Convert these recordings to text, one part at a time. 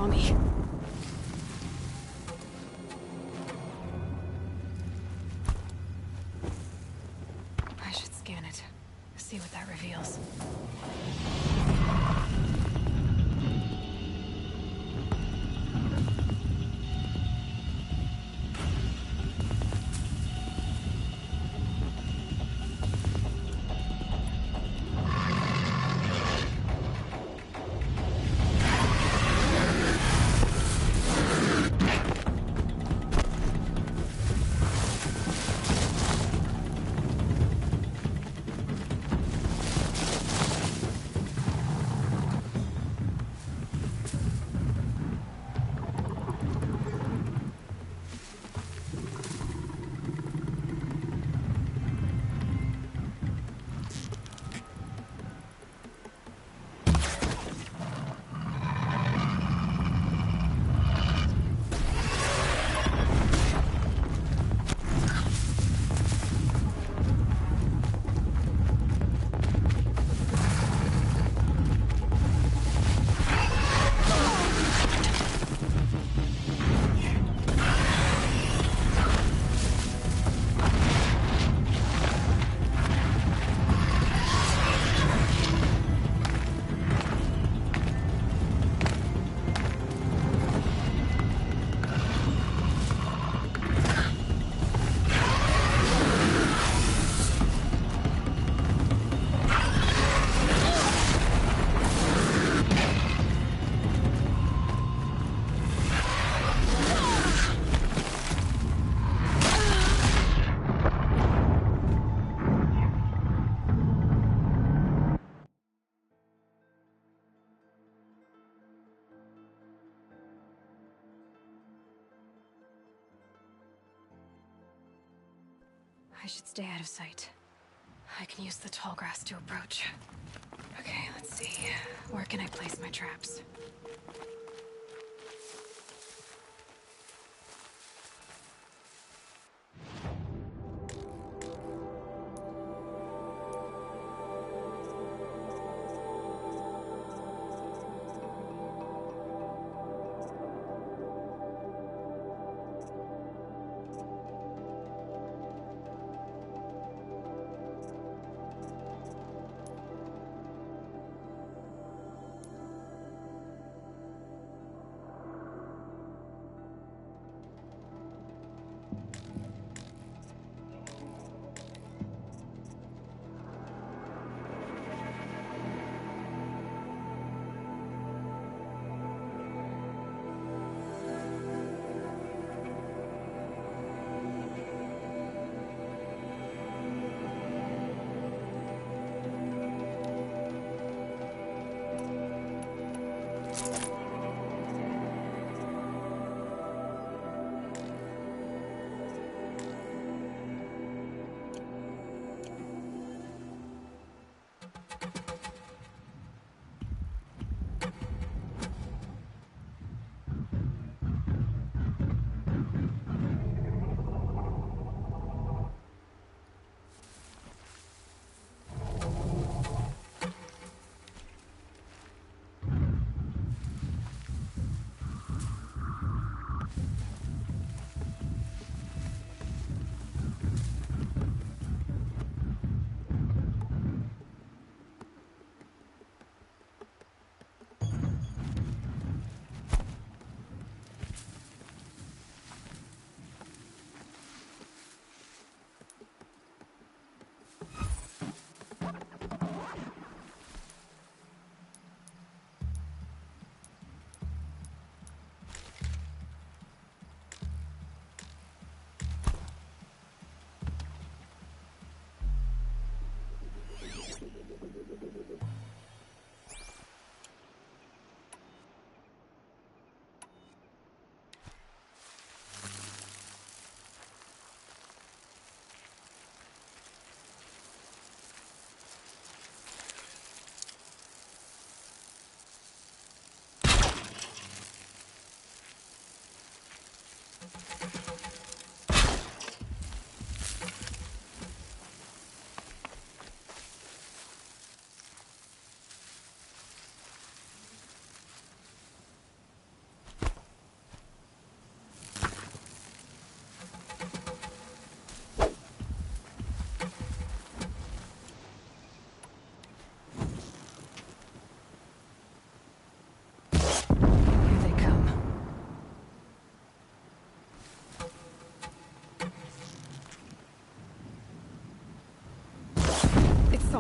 saw me. I should scan it. See what that reveals. I should stay out of sight. I can use the tall grass to approach. Okay, let's see. Where can I place my traps?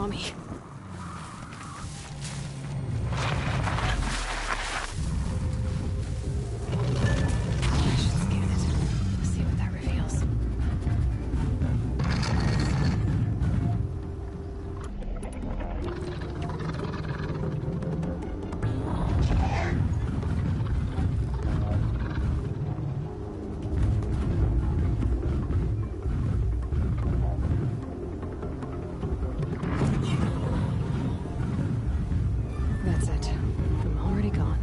saw me. I should scan it. See what that reveals. That's it. I'm already gone.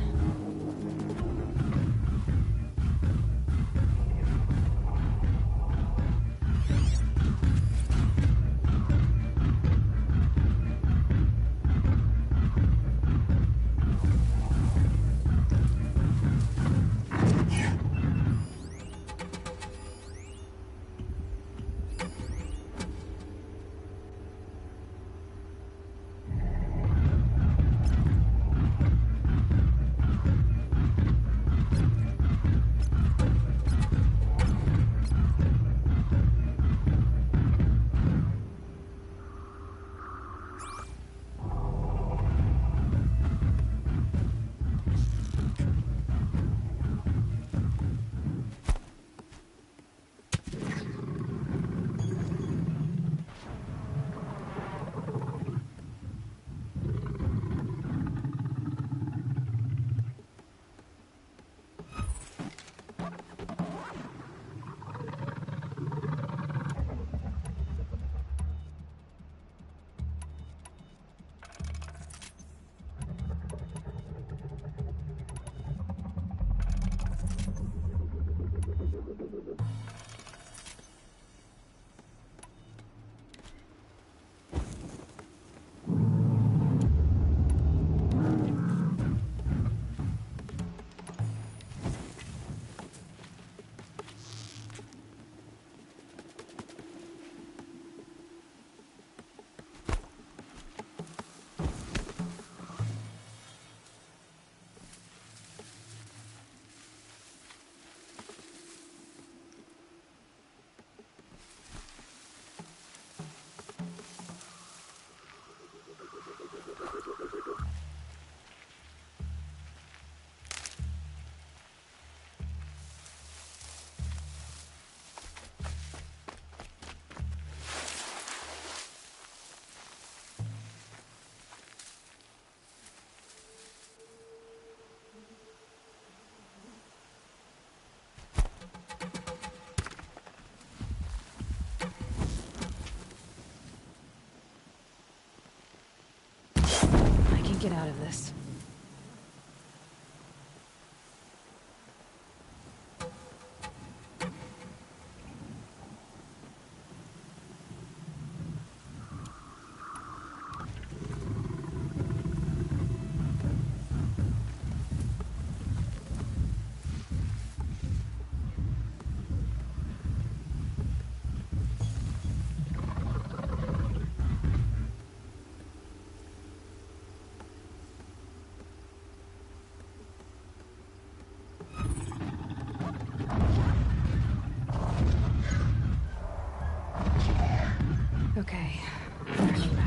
Get out of this. Okay, turning back.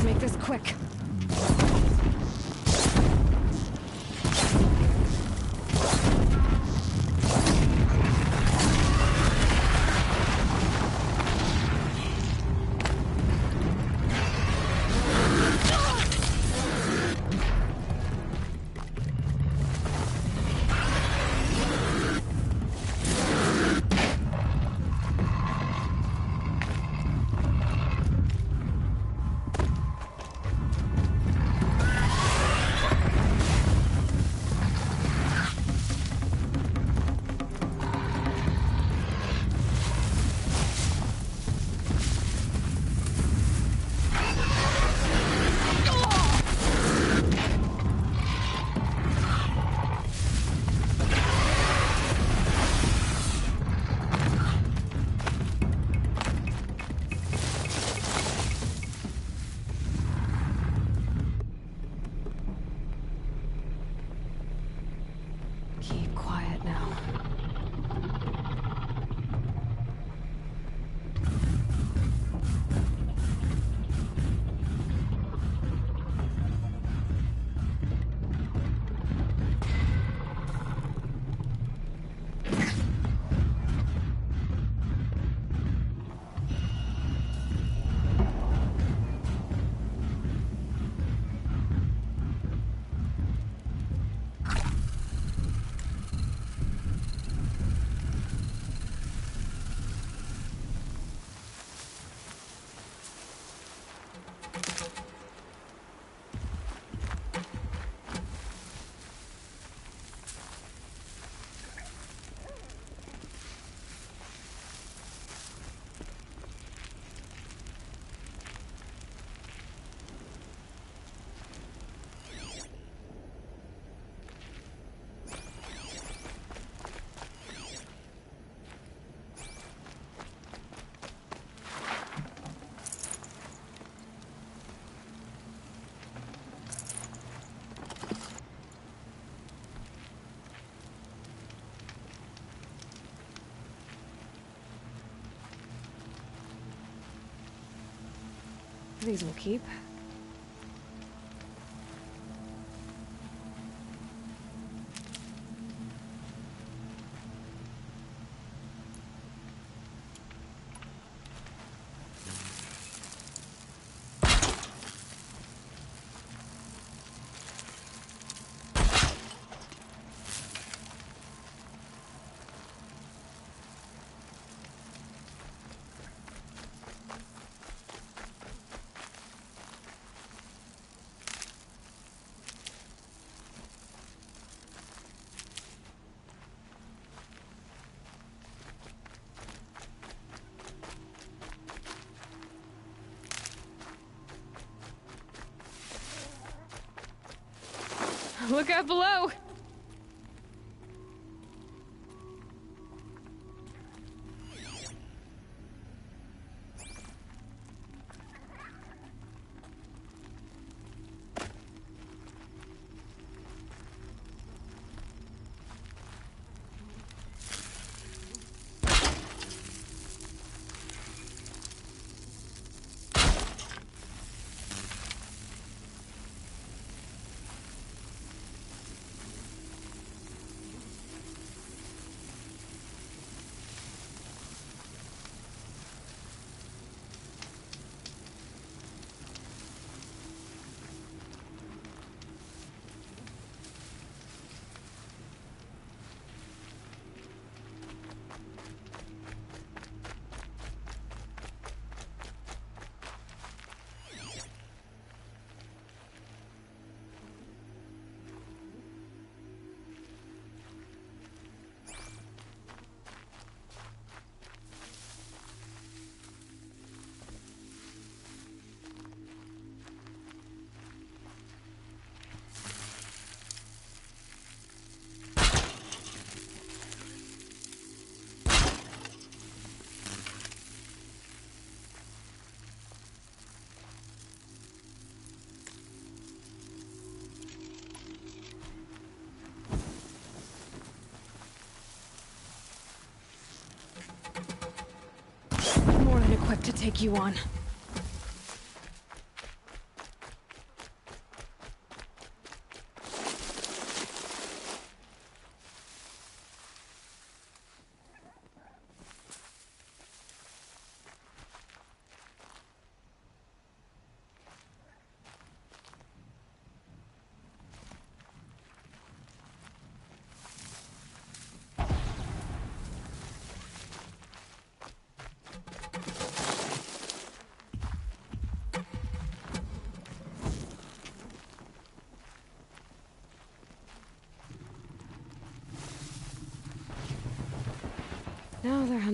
Make this quick. these will keep. Look out below! More than equipped to take you on. Now they're on.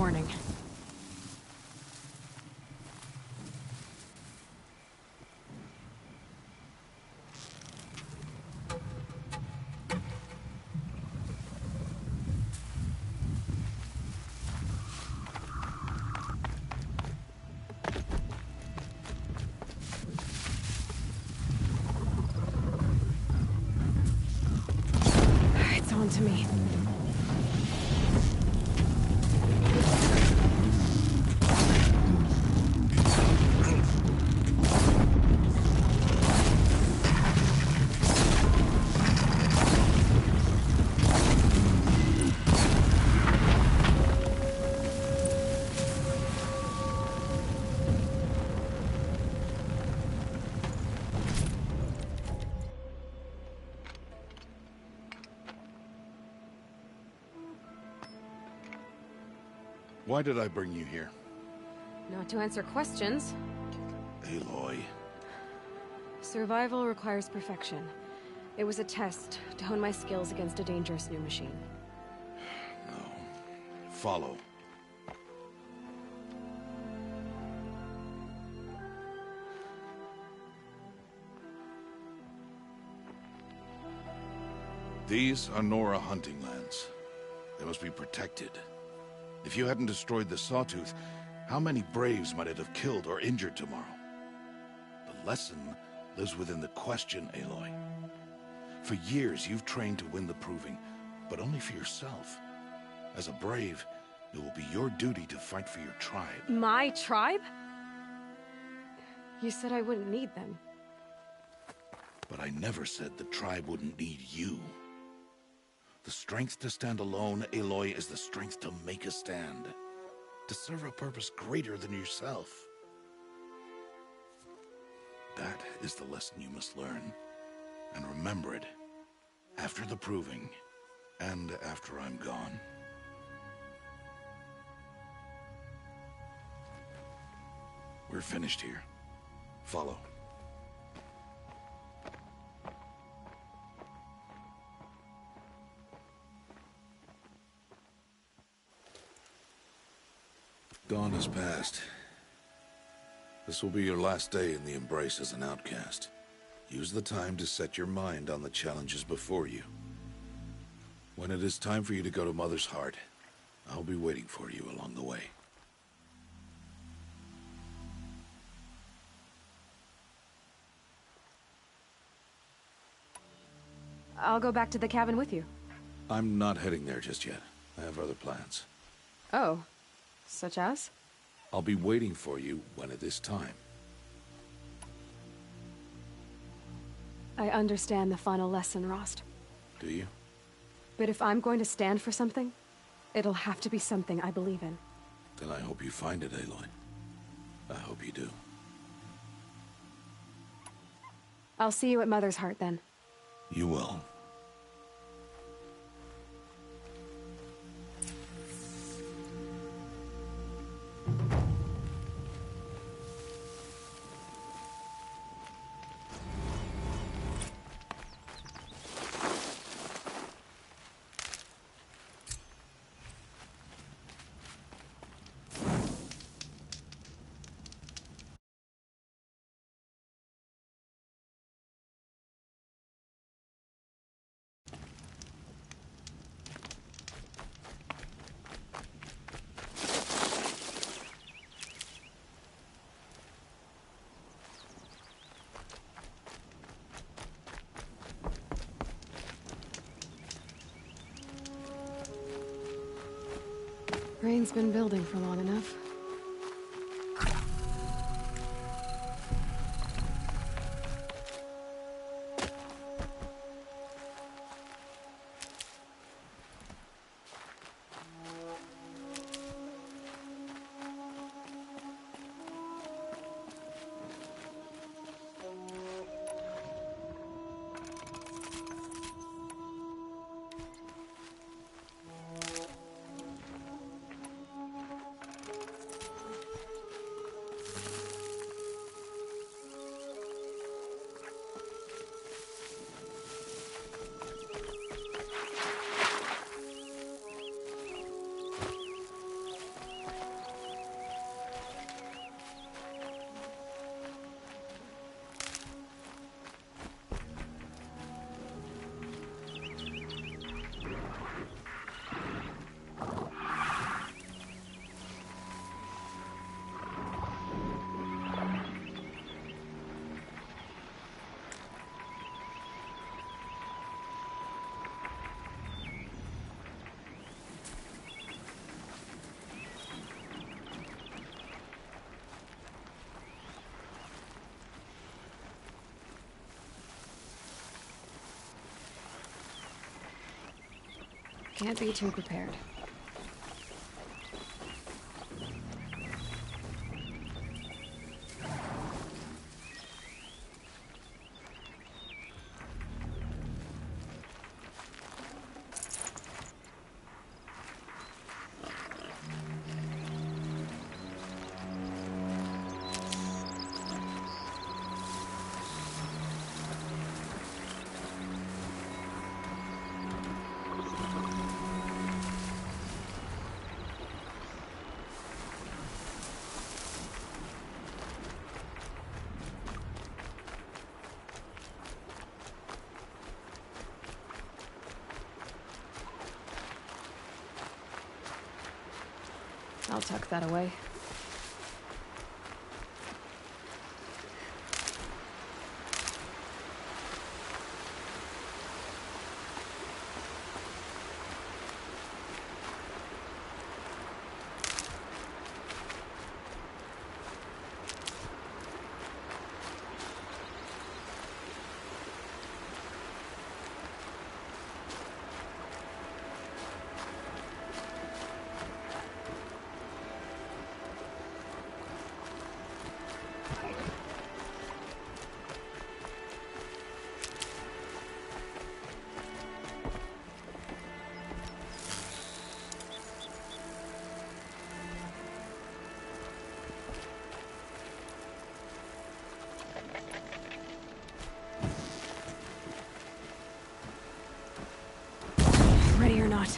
morning. It's on to me. Why did I bring you here? Not to answer questions. Aloy. Survival requires perfection. It was a test to hone my skills against a dangerous new machine. No. Follow. These are Nora hunting lands. They must be protected. If you hadn't destroyed the Sawtooth, how many Braves might it have killed or injured tomorrow? The lesson lives within the question, Aloy. For years, you've trained to win the Proving, but only for yourself. As a Brave, it will be your duty to fight for your tribe. My tribe? You said I wouldn't need them. But I never said the tribe wouldn't need you. The strength to stand alone, Aloy, is the strength to make a stand. To serve a purpose greater than yourself. That is the lesson you must learn. And remember it. After the Proving. And after I'm gone. We're finished here. Follow. Dawn has passed. This will be your last day in the Embrace as an outcast. Use the time to set your mind on the challenges before you. When it is time for you to go to Mother's Heart, I'll be waiting for you along the way. I'll go back to the cabin with you. I'm not heading there just yet. I have other plans. Oh. Such as? I'll be waiting for you when it is time. I understand the final lesson, Rost. Do you? But if I'm going to stand for something, it'll have to be something I believe in. Then I hope you find it, Aloy. I hope you do. I'll see you at Mother's Heart, then. You will. Rain's been building for long enough. Can't be too prepared. I'll tuck that away. Ready or not.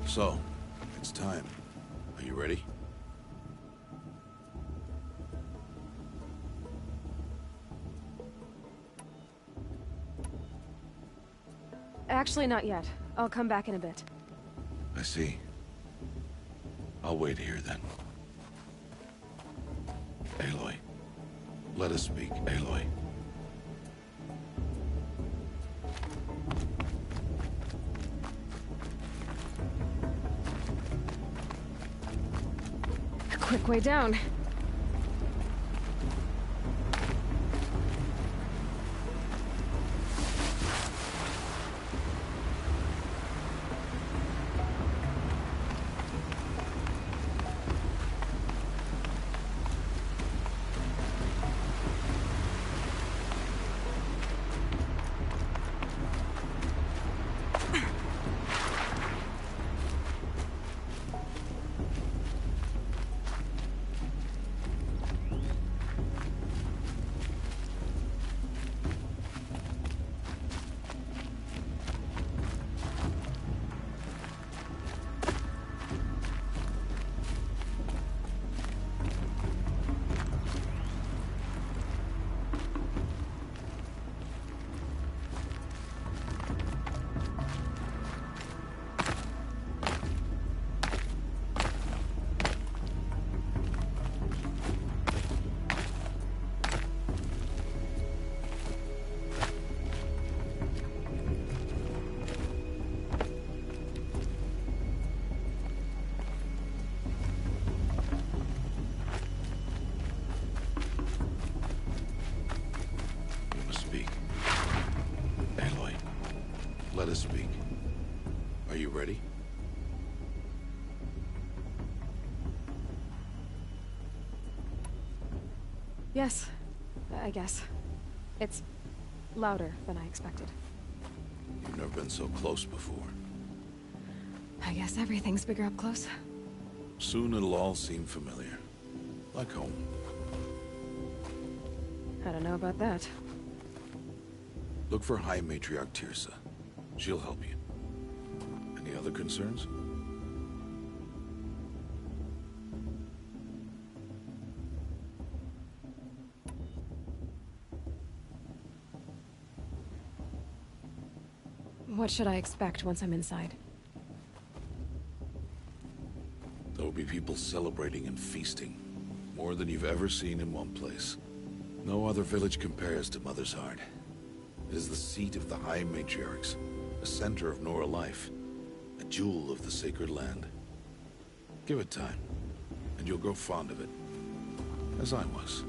So, it's time. Are you ready? Actually, not yet. I'll come back in a bit. I see. I'll wait here then. Aloy. Let us speak, Aloy. Quick way down. Are you ready? Yes, I guess. It's louder than I expected. You've never been so close before. I guess everything's bigger up close. Soon it'll all seem familiar. Like home. I don't know about that. Look for High Matriarch Teersa. She'll help you. Any other concerns? What should I expect once I'm inside? There will be people celebrating and feasting. More than you've ever seen in one place. No other village compares to Mother's Heart. It is the seat of the High Matriarchs, a center of Nora life, a jewel of the sacred land. Give it time, and you'll grow fond of it. As I was,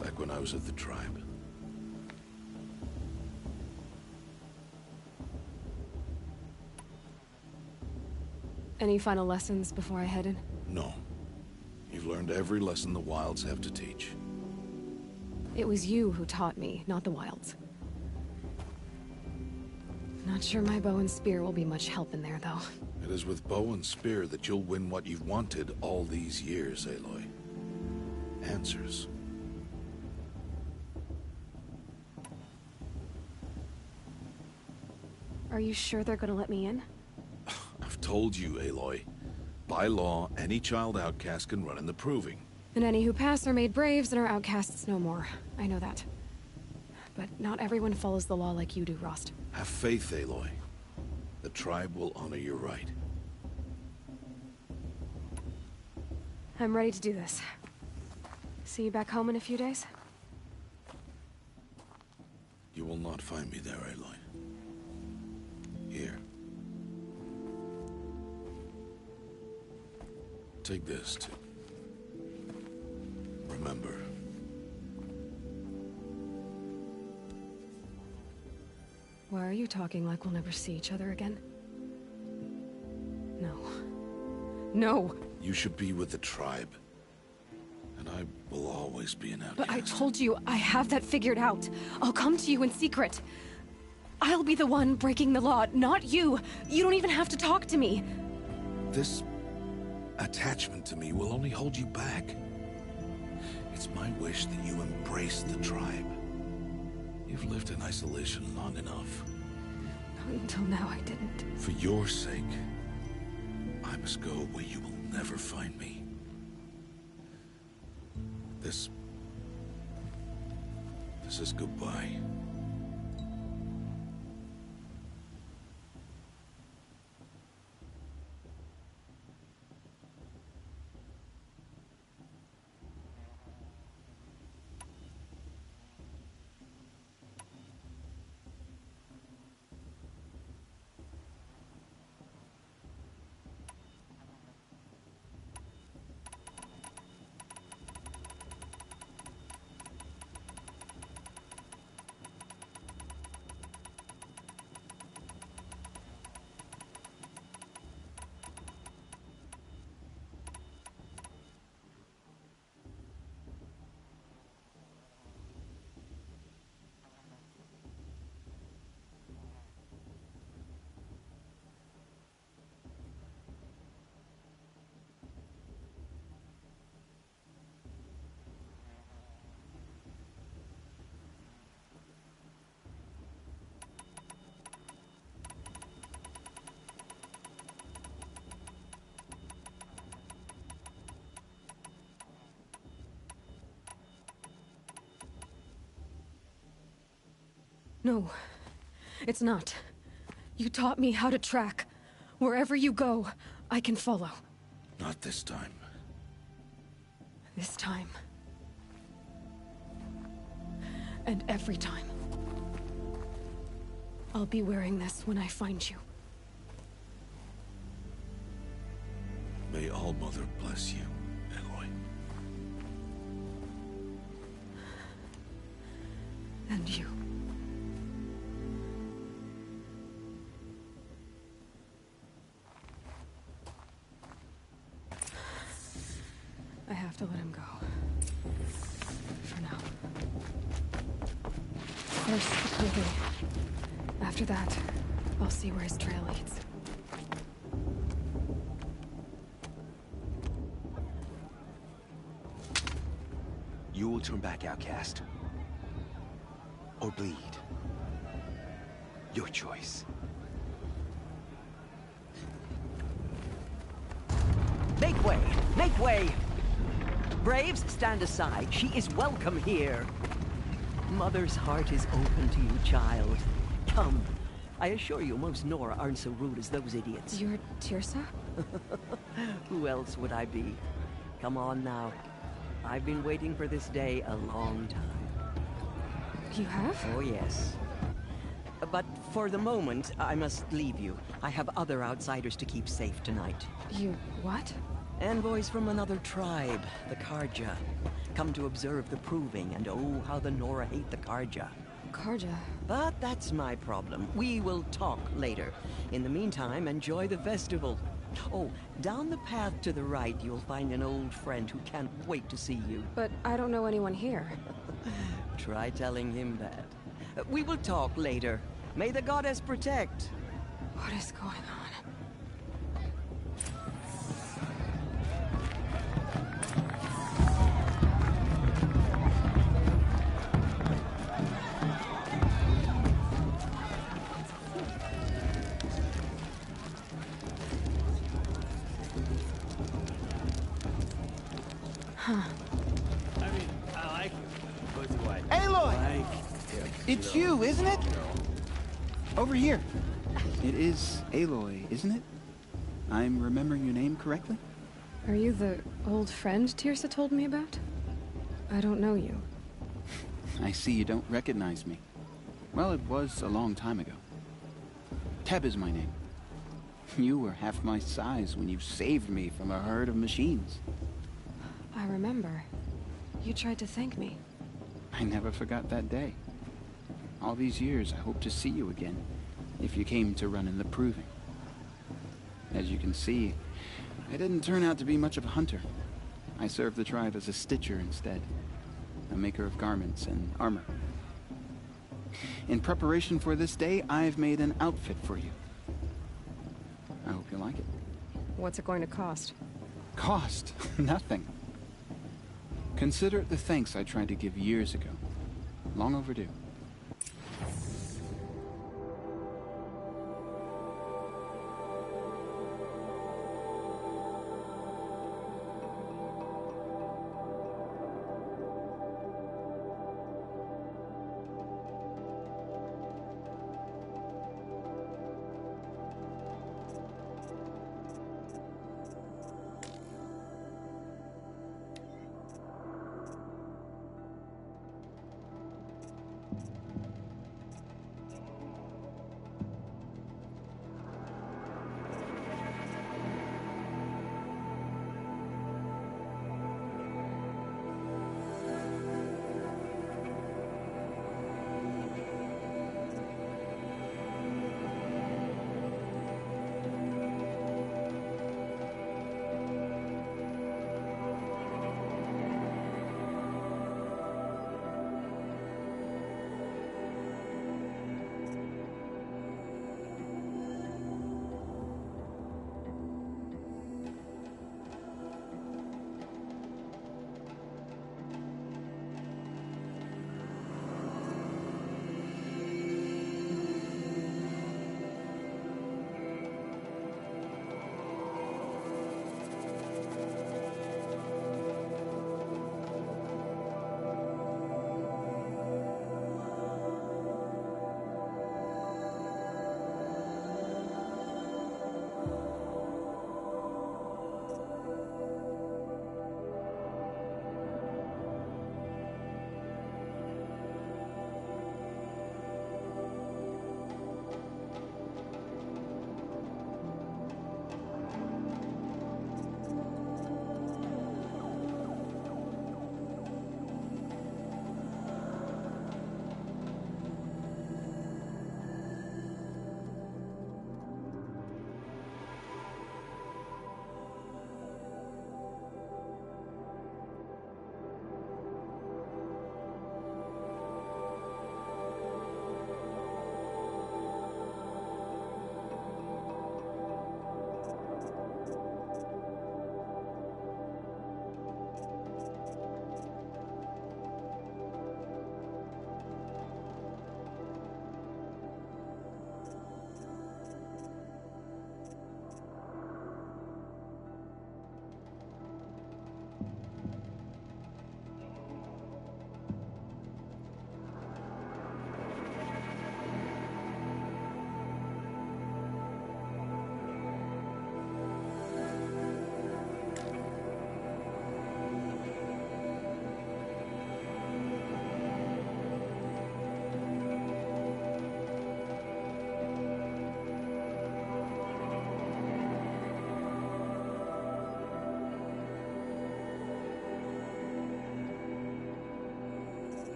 back when I was at the tribe. Any final lessons before I head in? No. You've learned every lesson the Wilds have to teach. It was you who taught me, not the Wilds. Not sure my bow and spear will be much help in there, though. It is with bow and spear that you'll win what you've wanted all these years, Aloy. Answers. Are you sure they're gonna let me in? I've told you, Aloy. By law, any child outcast can run in the Proving. And any who pass are made braves and are outcasts no more. I know that. But not everyone follows the law like you do, Rost. Have faith, Aloy. The tribe will honor your right. I'm ready to do this. See you back home in a few days? You will not find me there, Aloy. Here. Take this, too. Remember. Why are you talking like we'll never see each other again? No. No! You should be with the tribe. And I will always be an outcast. But I told you, I have that figured out. I'll come to you in secret. I'll be the one breaking the law, not you. You don't even have to talk to me. This attachment to me will only hold you back. It's my wish that you embrace the tribe. You've lived in isolation long enough. Until now, I didn't. For your sake, I must go where you will never find me. This is goodbye. No, it's not. You taught me how to track. Wherever you go, I can follow. Not this time. This time. And every time. I'll be wearing this when I find you. May All-Mother bless you, Aloy. And you. have to let him go. For now. First, the proving. After that, I'll see where his trail leads. You will turn back, outcast. Or bleed. Your choice. Make way! Make way! Braves, stand aside. She is welcome here. Mother's heart is open to you, child. Come. I assure you, most Nora aren't so rude as those idiots. You're Teersa? Who else would I be? Come on now. I've been waiting for this day a long time. You have? Oh, yes. But for the moment, I must leave you. I have other outsiders to keep safe tonight. You... what? Envoys from another tribe, the Carja. Come to observe the proving, and oh, how the Nora hate the Carja. Carja? But that's my problem. We will talk later. In the meantime, enjoy the festival. Oh, down the path to the right, you'll find an old friend who can't wait to see you. But I don't know anyone here. Try telling him that. We will talk later. May the goddess protect. What is going on? Aloy! It's you, isn't it? Over here. It is Aloy, isn't it? I'm remembering your name correctly? Are you the old friend Teersa told me about? I don't know you. I see you don't recognize me. Well, it was a long time ago. Teb is my name. You were half my size when you saved me from a herd of machines. I remember. You tried to thank me. I never forgot that day. All these years, I hope to see you again, if you came to run in the proving. As you can see, I didn't turn out to be much of a hunter. I served the tribe as a stitcher instead, a maker of garments and armor. In preparation for this day, I've made an outfit for you. I hope you like it. What's it going to cost? Cost? Nothing. Consider it the thanks I tried to give years ago. Long overdue.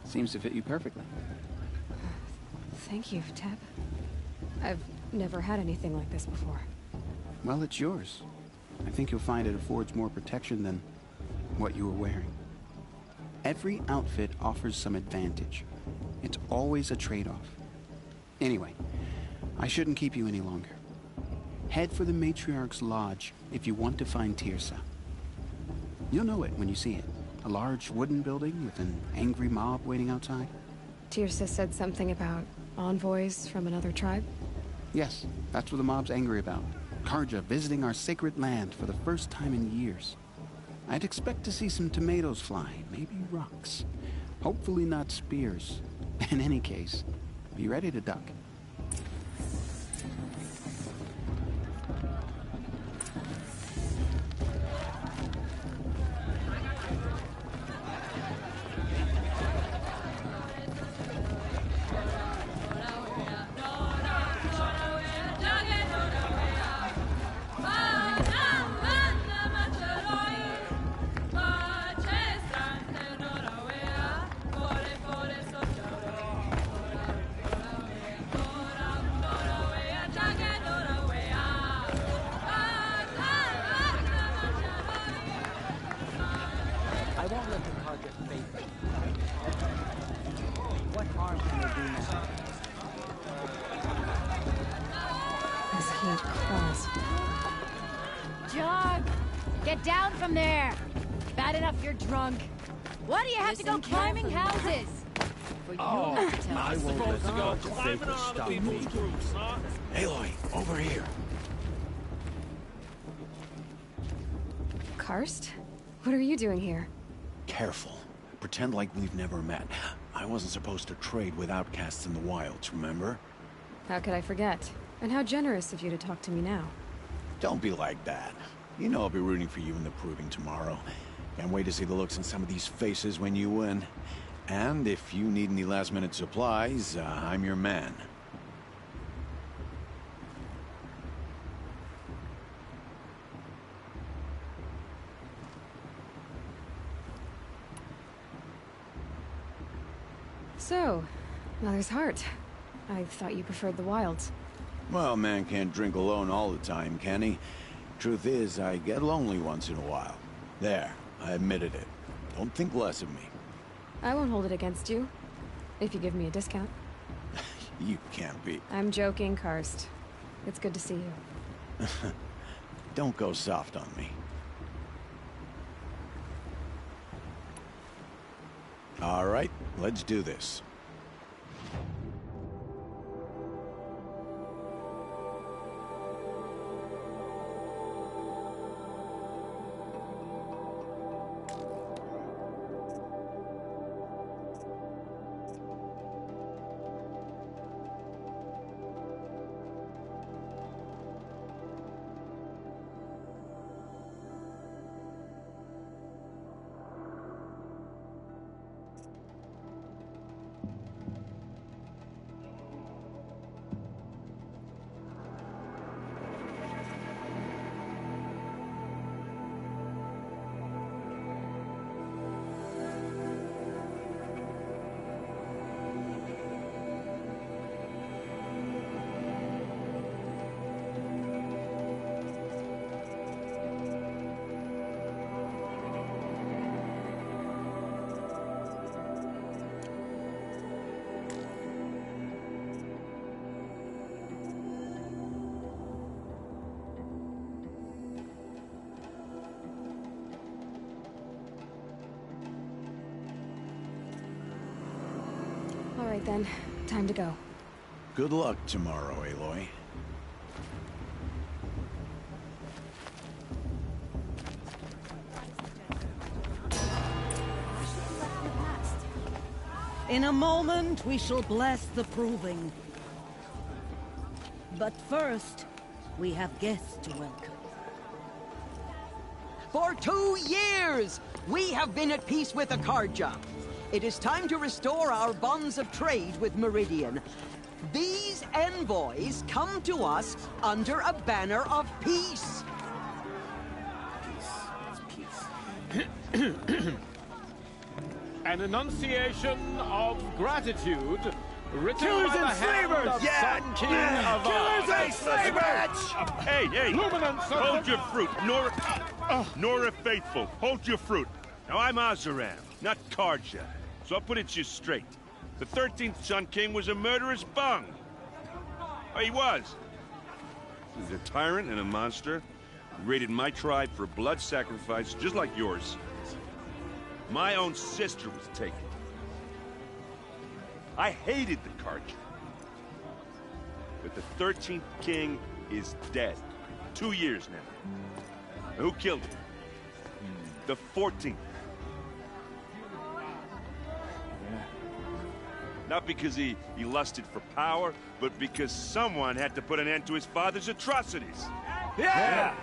Seems to fit you perfectly. Thank you, Teb. I've never had anything like this before. Well, it's yours. I think you'll find it affords more protection than what you were wearing. Every outfit offers some advantage. It's always a trade-off. Anyway, I shouldn't keep you any longer. Head for the Matriarch's Lodge if you want to find Teersa. You'll know it when you see it. A large wooden building with an angry mob waiting outside. Teersa said something about envoys from another tribe? Yes, that's what the mob's angry about. Carja visiting our sacred land for the first time in years. I'd expect to see some tomatoes fly, maybe rocks. Hopefully not spears. In any case, be ready to duck. Jog! Get down from there! Bad enough you're drunk. Why do you have to go climbing houses? For you not to tell I us. won't let the Carja faithful stop me. Aloy, over here. Karst? What are you doing here? Careful. Pretend like we've never met. I wasn't supposed to trade with outcasts in the wilds, remember? How could I forget? And how generous of you to talk to me now. Don't be like that. You know I'll be rooting for you in the proving tomorrow. Can't wait to see the looks on some of these faces when you win. And if you need any last-minute supplies, I'm your man. So, Mother's Heart. I thought you preferred the wilds. Well, man can't drink alone all the time, can he? Truth is, I get lonely once in a while. There, I admitted it. Don't think less of me. I won't hold it against you. If you give me a discount. You can't be. I'm joking, Karst. It's good to see you. Don't go soft on me. All right, let's do this. All right then, time to go. Good luck tomorrow, Aloy. In a moment, we shall bless the proving. But first, we have guests to welcome. For 2 years, we have been at peace with the Carja. It is time to restore our bonds of trade with Meridian. These envoys come to us under a banner of peace. An enunciation of gratitude written Killers by the and hand slavers! of Yeah! Sun King of Killers and slavers! Hey! Luminance of Hold the- your fruit, Nora Faithful, hold your fruit. Now, I'm Oseram, not Karja, so I'll put it to you straight. The 13th Sun King was a murderous bung. Oh, he was. He's a tyrant and a monster. He raided my tribe for blood sacrifice, just like yours. My own sister was taken. I hated the Karja. But the 13th King is dead. 2 years now. Who killed him? The 14th. Not because he lusted for power, but because someone had to put an end to his father's atrocities. Yeah!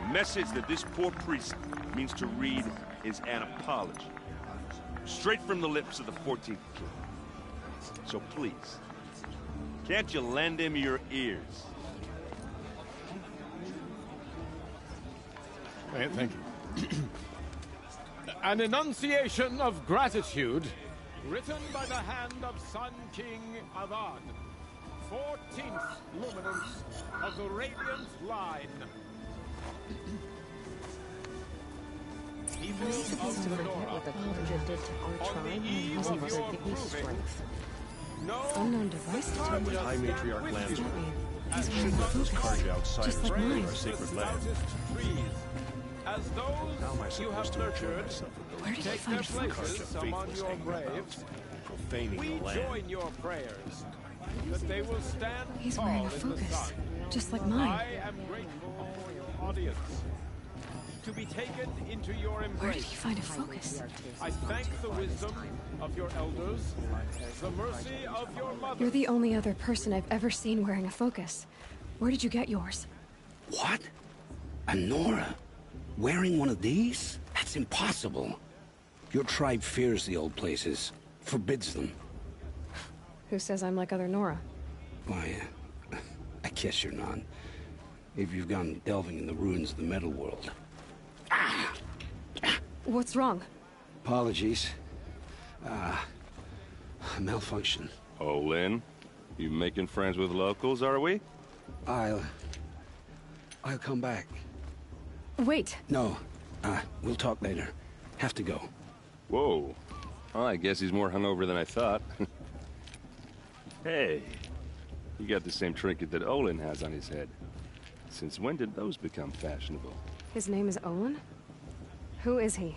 The message that this poor priest means to read is an apology. Straight from the lips of the 14th King. So please, can't you lend him your ears? Thank you. An enunciation of gratitude written by the hand of Sun King Avad, 14th luminance of the Radiant Line. People of the Nora, on the eve of your proving, know Unknown device Karja detected. High Matriarch lands as shouldn't have those Karja outside Just like of mine. our sacred land. stoutest trees, as How am I those you have supposed to enjoy nurtured myself with Where did he take find their a focus? places Karja among faithless your hanging about, braves? profaning We the land? join your prayers that they will stand He's tall wearing a in the focus, sun. just like I mine. am grateful for your audience. To be taken into your Where did embrace, he find a focus? I thank the wisdom of your elders, the mercy of your mother. You're the only other person I've ever seen wearing a focus. Where did you get yours? What? A Nora? Wearing one of these? That's impossible. Your tribe fears the old places, forbids them. Who says I'm like other Nora? Why, I guess you're not. If you've gone delving in the ruins of the metal world. What's wrong? Apologies. Malfunction. Oh, Lynn, you making friends with locals, are we? I'll come back. Wait, No, we'll talk later. Have to go. Whoa. Well, I guess he's more hungover than I thought. Hey, you got the same trinket that Olin has on his head. Since when did those become fashionable? his name is Olin? Who is he?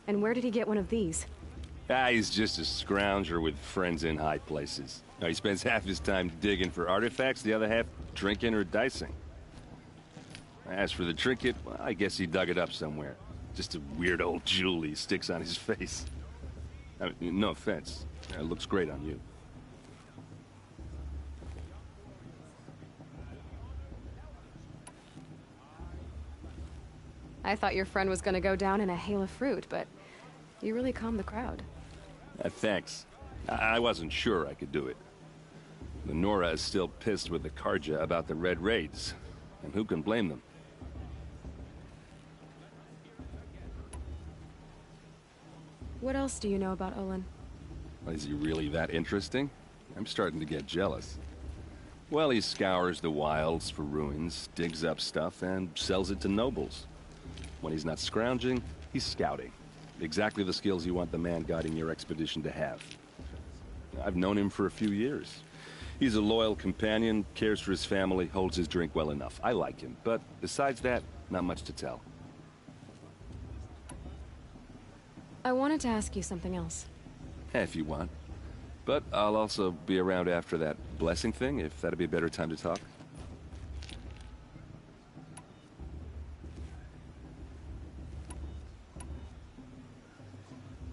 And where did he get one of these? He's just a scrounger with friends in high places. Now, he spends half his time digging for artifacts, the other half drinking or dicing. As for the trinket, well, I guess he dug it up somewhere. Just a weird old jewel he sticks on his face. I mean, no offense. It looks great on you. I thought your friend was gonna go down in a hail of fruit, but you really calmed the crowd. Thanks. I wasn't sure I could do it. The Nora is still pissed with the Karja about the Red Raids. And who can blame them? What else do you know about Olin? Is he really that interesting? I'm starting to get jealous. Well, he scours the wilds for ruins, digs up stuff, and sells it to nobles. When he's not scrounging, he's scouting. Exactly the skills you want the man guiding your expedition to have. I've known him for a few years. He's a loyal companion, cares for his family, holds his drink well enough. I like him, but besides that, not much to tell. I wanted to ask you something else. If you want. But I'll also be around after that blessing thing, if that'd be a better time to talk.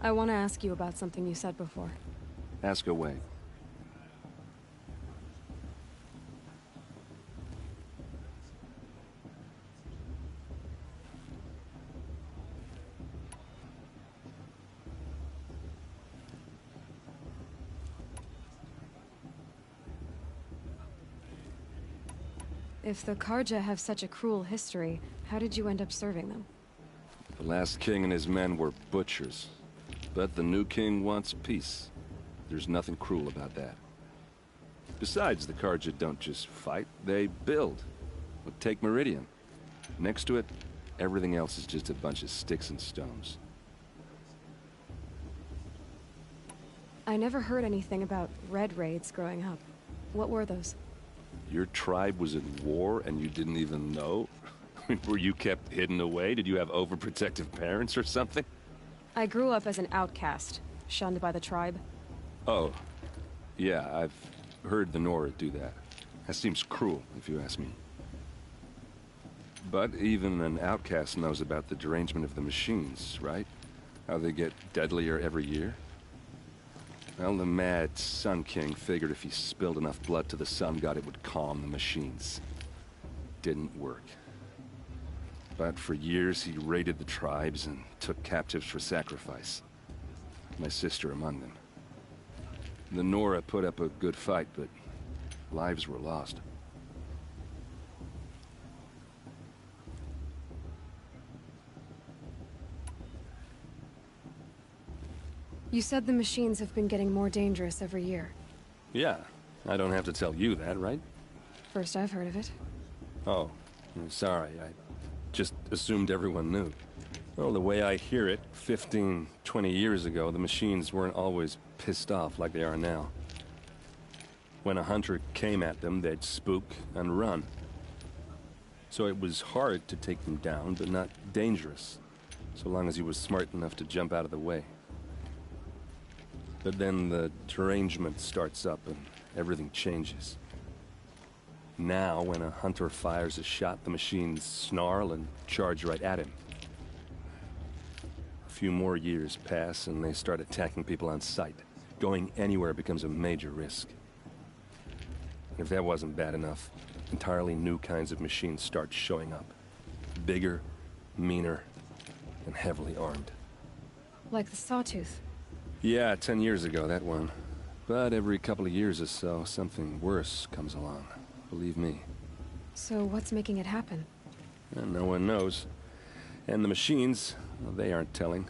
I want to ask you about something you said before. Ask away. If the Karja have such a cruel history, how did you end up serving them? The last king and his men were butchers. But the new king wants peace. There's nothing cruel about that. Besides, the Carja don't just fight, they build. But take Meridian. Next to it, everything else is just a bunch of sticks and stones. I never heard anything about Red Raids growing up. What were those? Your tribe was in war and you didn't even know? Were you kept hidden away? Did you have overprotective parents or something? I grew up as an outcast, shunned by the tribe. Oh, yeah, I've heard the Nora do that. That seems cruel, if you ask me. But even an outcast knows about the derangement of the machines, right? How they get deadlier every year? Well, the mad Sun King figured if he spilled enough blood to the Sun God, it would calm the machines. Didn't work. But for years, he raided the tribes and took captives for sacrifice. My sister among them. The Nora put up a good fight, but lives were lost. You said the machines have been getting more dangerous every year. Yeah, I don't have to tell you that, right? First I've heard of it. Oh, I'm sorry, I just assumed everyone knew. Well, the way I hear it, 15, 20 years ago, the machines weren't always pissed off like they are now. When a hunter came at them, they'd spook and run. So it was hard to take them down, but not dangerous, so long as he was smart enough to jump out of the way. But then the derangement starts up and everything changes. Now, when a hunter fires a shot, the machines snarl and charge right at him. A few more years pass and they start attacking people on sight. Going anywhere becomes a major risk. If that wasn't bad enough, entirely new kinds of machines start showing up. Bigger, meaner, and heavily armed. Like the Sawtooth. Yeah, 10 years ago, that one. But every couple of years or so, something worse comes along. Believe me. So what's making it happen? And no one knows. And the machines, well, they aren't telling.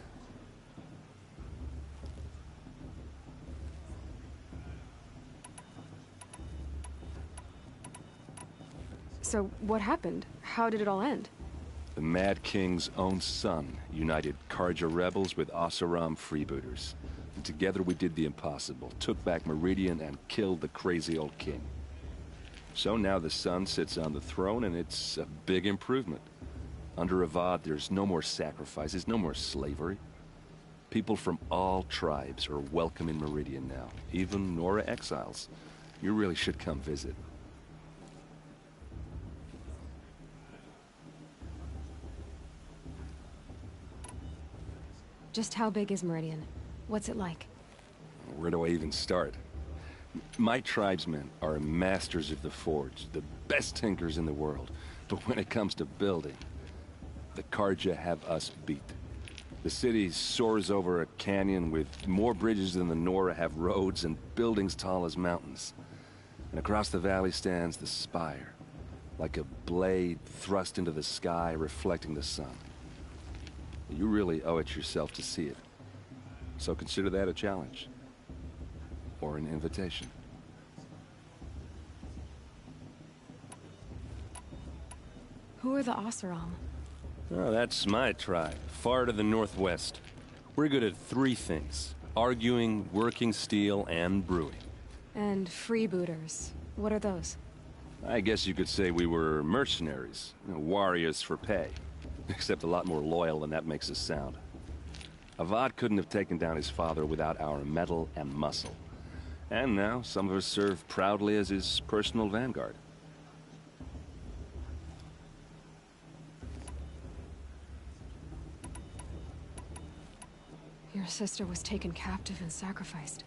So what happened? How did it all end? The Mad King's own son united Carja rebels with Oseram freebooters. And together we did the impossible, took back Meridian and killed the crazy old king. So now the son sits on the throne and it's a big improvement. Under Avad, there's no more sacrifices, no more slavery. People from all tribes are welcome in Meridian now, even Nora exiles. You really should come visit. Just how big is Meridian? What's it like? Where do I even start? My tribesmen are masters of the forge, the best tinkers in the world. But when it comes to building, the Carja have us beat. The city soars over a canyon with more bridges than the Nora have roads and buildings tall as mountains. And across the valley stands the spire, like a blade thrust into the sky reflecting the sun. You really owe it yourself to see it. So consider that a challenge. Or an invitation. Who are the Oseram? Oh, that's my tribe, far to the northwest. We're good at three things. Arguing, working steel, and brewing. And freebooters. What are those? I guess you could say we were mercenaries. Warriors for pay. Except a lot more loyal than that makes us sound. Avad couldn't have taken down his father without our metal and muscle. And now, some of us serve proudly as his personal vanguard. Your sister was taken captive and sacrificed.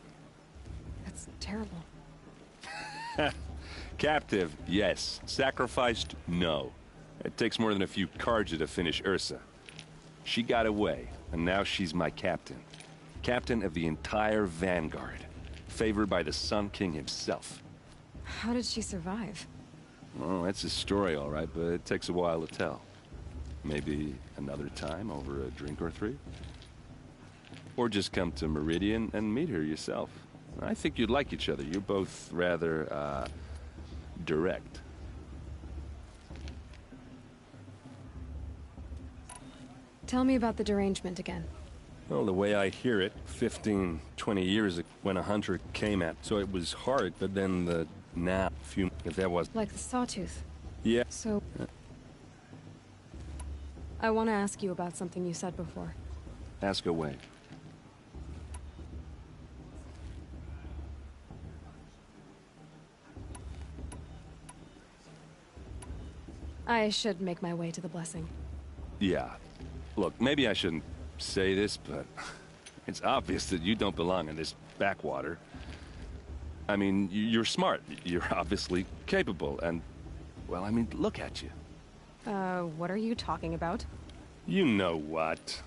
That's terrible. Captive, yes. Sacrificed, no. It takes more than a few Carja to finish Ursa. She got away, and now she's my captain. Captain of the entire Vanguard. Favored by the Sun King himself. How did she survive? Oh, that's a story, all right, but it takes a while to tell. Maybe another time over a drink or three? Or just come to Meridian and meet her yourself. I think you'd like each other. You're both rather, direct. Tell me about the derangement again. Well, the way I hear it, 15, 20 years ago, when a hunter came at, so it was hard, but then the now, few, if that was... Like the sawtooth. Yeah. So... I want to ask you about something you said before. Ask away. I should make my way to the blessing. Yeah. Look, maybe I shouldn't say this, but it's obvious that you don't belong in this backwater. I mean, you're smart. You're obviously capable, and... well, I mean, look at you. What are you talking about? You know what.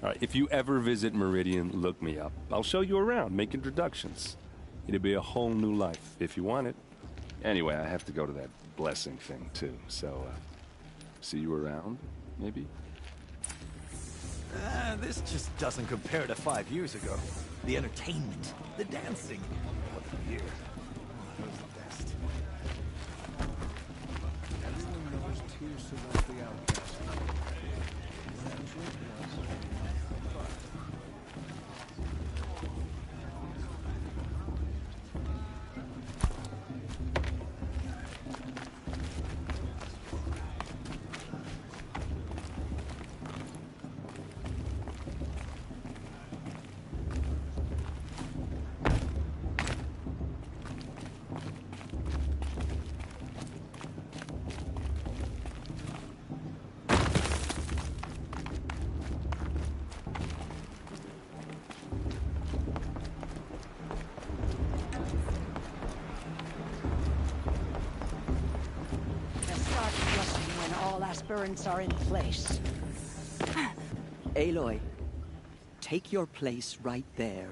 All right, if you ever visit Meridian, look me up. I'll show you around, make introductions. It'll be a whole new life, if you want it. Anyway, I have to go to that blessing thing, too, so, see you around, maybe? This just doesn't compare to 5 years ago. The entertainment, the dancing. What a year. Oh, that was the best. Everyone knows Tyr survived the outcast. Aspirants are in place. Aloy, take your place right there.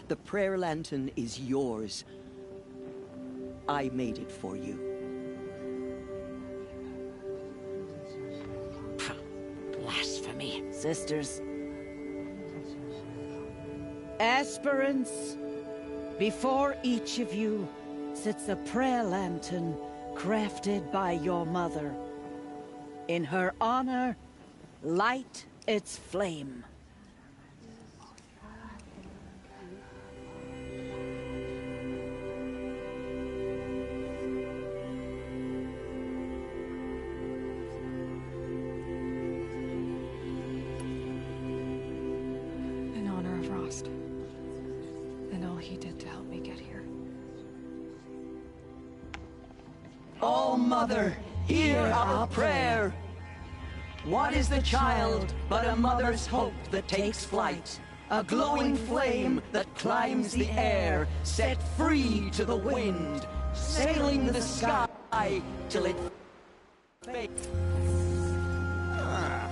The prayer lantern is yours. I made it for you. Blasphemy. Sisters. Aspirants, before each of you sits a prayer lantern crafted by your mother. In her honor, light its flame. In honor of Rost. And all he did to help me get here. Oh, Mother, hear our prayer. What is the child but a mother's hope that takes flight? A glowing flame that climbs the air, set free to the wind, sailing the sky till it fades.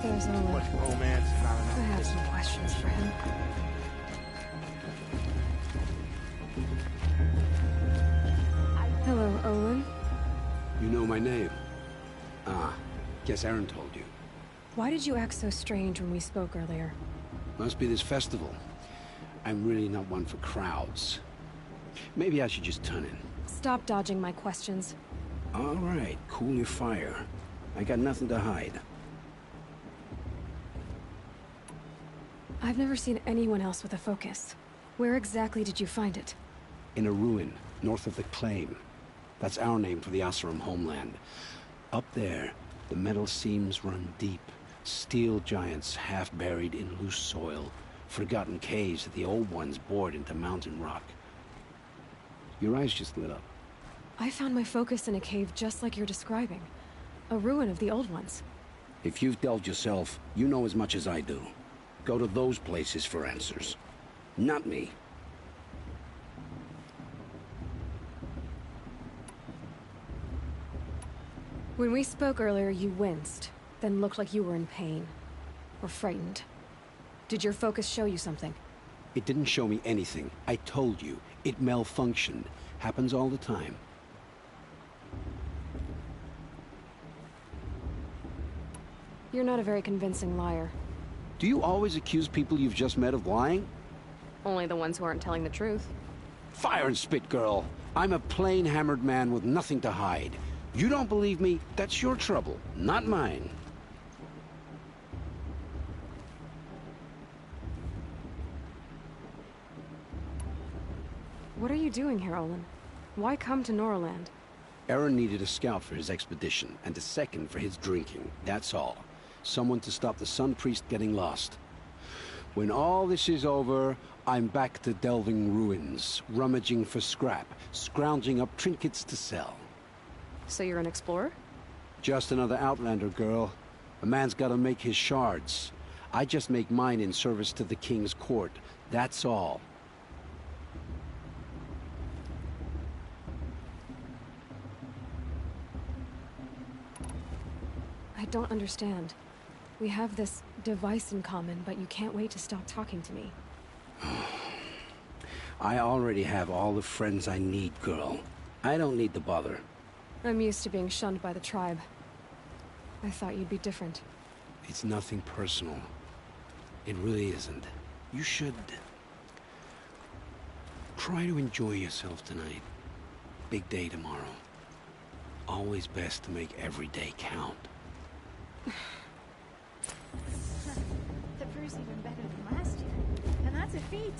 There's no Much romance, not enough. I have some questions for him. Hello, Olin. You know my name? Ah, guess Aaron told you. Why did you act so strange when we spoke earlier? Must be this festival. I'm really not one for crowds. Maybe I should just turn in. Stop dodging my questions. All right, cool your fire. I got nothing to hide. I've never seen anyone else with a focus. Where exactly did you find it? In a ruin, north of the Claim. That's our name for the Oseram homeland. Up there, the metal seams run deep. Steel giants half buried in loose soil. Forgotten caves that the old ones bored into mountain rock. Your eyes just lit up. I found my focus in a cave just like you're describing. A ruin of the old ones. If you've delved yourself, you know as much as I do. Go to those places for answers. Not me. When we spoke earlier, you winced, then looked like you were in pain. Or frightened. Did your focus show you something? It didn't show me anything. I told you. It malfunctioned. Happens all the time. You're not a very convincing liar. Do you always accuse people you've just met of lying? Only the ones who aren't telling the truth. Fire and spit, girl. I'm a plain hammered man with nothing to hide. You don't believe me? That's your trouble, not mine. What are you doing here, Olin? Why come to Norland? Aaron needed a scout for his expedition, and a second for his drinking. That's all. Someone to stop the Sun Priest getting lost. When all this is over, I'm back to delving ruins, rummaging for scrap, scrounging up trinkets to sell. So you're an explorer? Just another Outlander, girl. A man's gotta make his shards. I just make mine in service to the King's court. That's all. I don't understand. We have this device in common, but you can't wait to stop talking to me. I already have all the friends I need, girl. I don't need the bother. I'm used to being shunned by the tribe. I thought you'd be different. It's nothing personal. It really isn't. You should... try to enjoy yourself tonight. Big day tomorrow. Always best to make every day count. The brew's even better than last year, and that's a feat.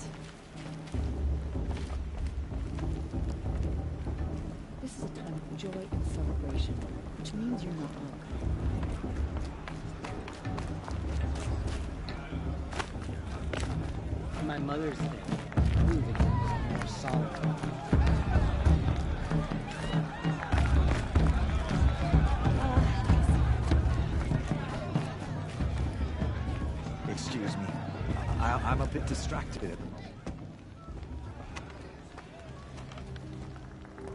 This is a time of joy and celebration, which means you're not hungry. My mother's there, proving that more solid. Excuse me. I'm a bit distracted at the moment.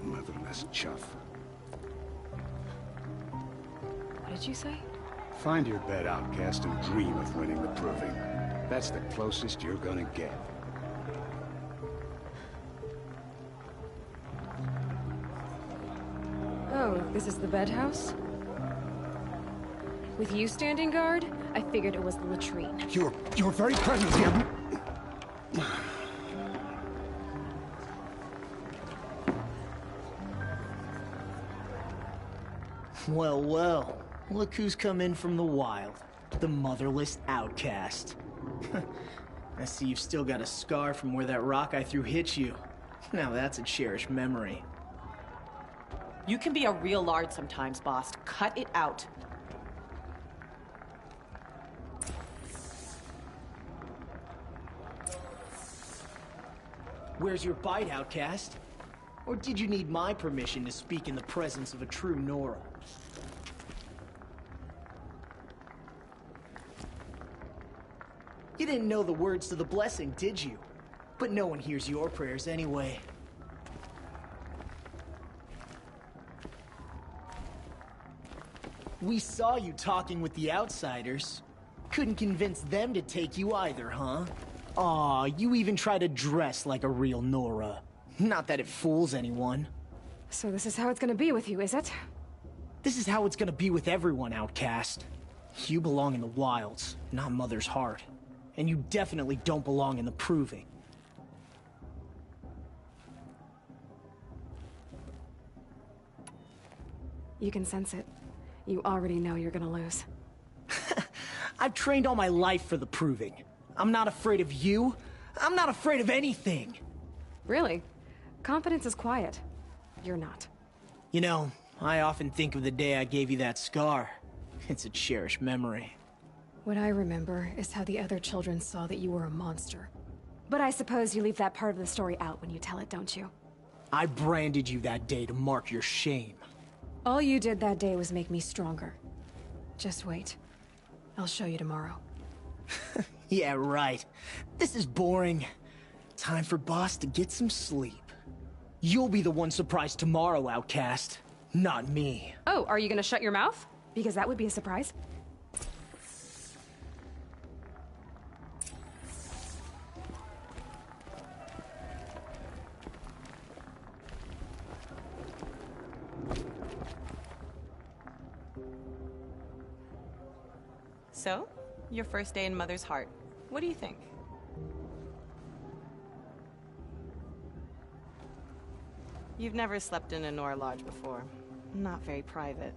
Motherless chuff. What did you say? Find your bed, outcast, and dream of winning the proving. That's the closest you're gonna get. Oh, this is the bed house? With you standing guard, I figured it was the latrine. Your very presence here... Well, well. Look who's come in from the wild. The motherless outcast. I see you've still got a scar from where that rock I threw hit you. Now that's a cherished memory. You can be a real lard sometimes, boss. Cut it out. Where's your bite, outcast? Or did you need my permission to speak in the presence of a true Nora? You didn't know the words to the blessing, did you? But no one hears your prayers anyway. We saw you talking with the outsiders. Couldn't convince them to take you either, huh? Aw, you even try to dress like a real Nora. Not that it fools anyone. So this is how it's gonna be with you, is it? This is how it's gonna be with everyone, outcast. You belong in the wilds, not Mother's Heart. And you definitely don't belong in the Proving. You can sense it. You already know you're gonna lose. I've trained all my life for the Proving. I'm not afraid of you. I'm not afraid of anything. Really? Confidence is quiet. You're not. You know, I often think of the day I gave you that scar. It's a cherished memory. What I remember is how the other children saw that you were a monster. But I suppose you leave that part of the story out when you tell it, don't you? I branded you that day to mark your shame. All you did that day was make me stronger. Just wait. I'll show you tomorrow. Yeah, right. This is boring. Time for Boss to get some sleep. You'll be the one surprised tomorrow, outcast. Not me. Oh, are you gonna shut your mouth? Because that would be a surprise. So, Your first day in Mother's heart. What do you think? You've never slept in a Nora Lodge before. Not very private.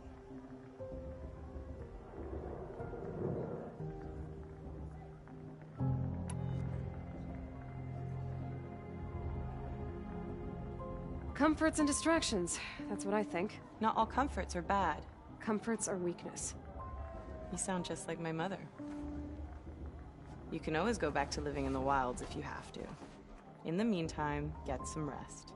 Comforts and distractions. That's what I think. Not all comforts are bad. Comforts are weakness. You sound just like my mother. You can always go back to living in the wilds if you have to. In the meantime, get some rest.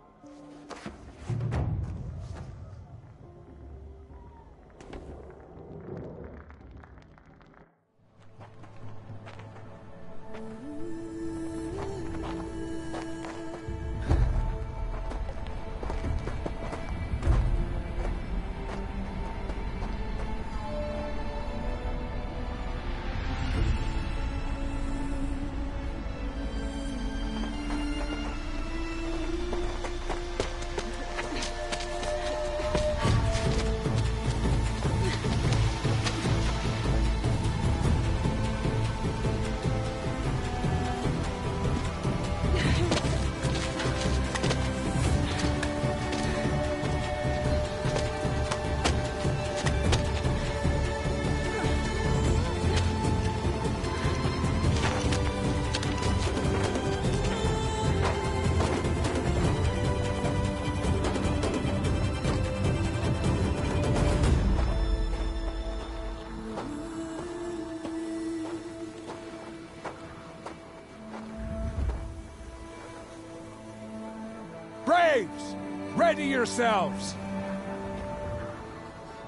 Braves! Ready yourselves!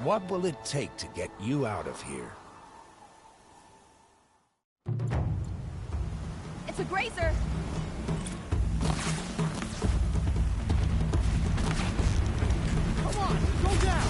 What will it take to get you out of here? It's a grazer! Come on, go down!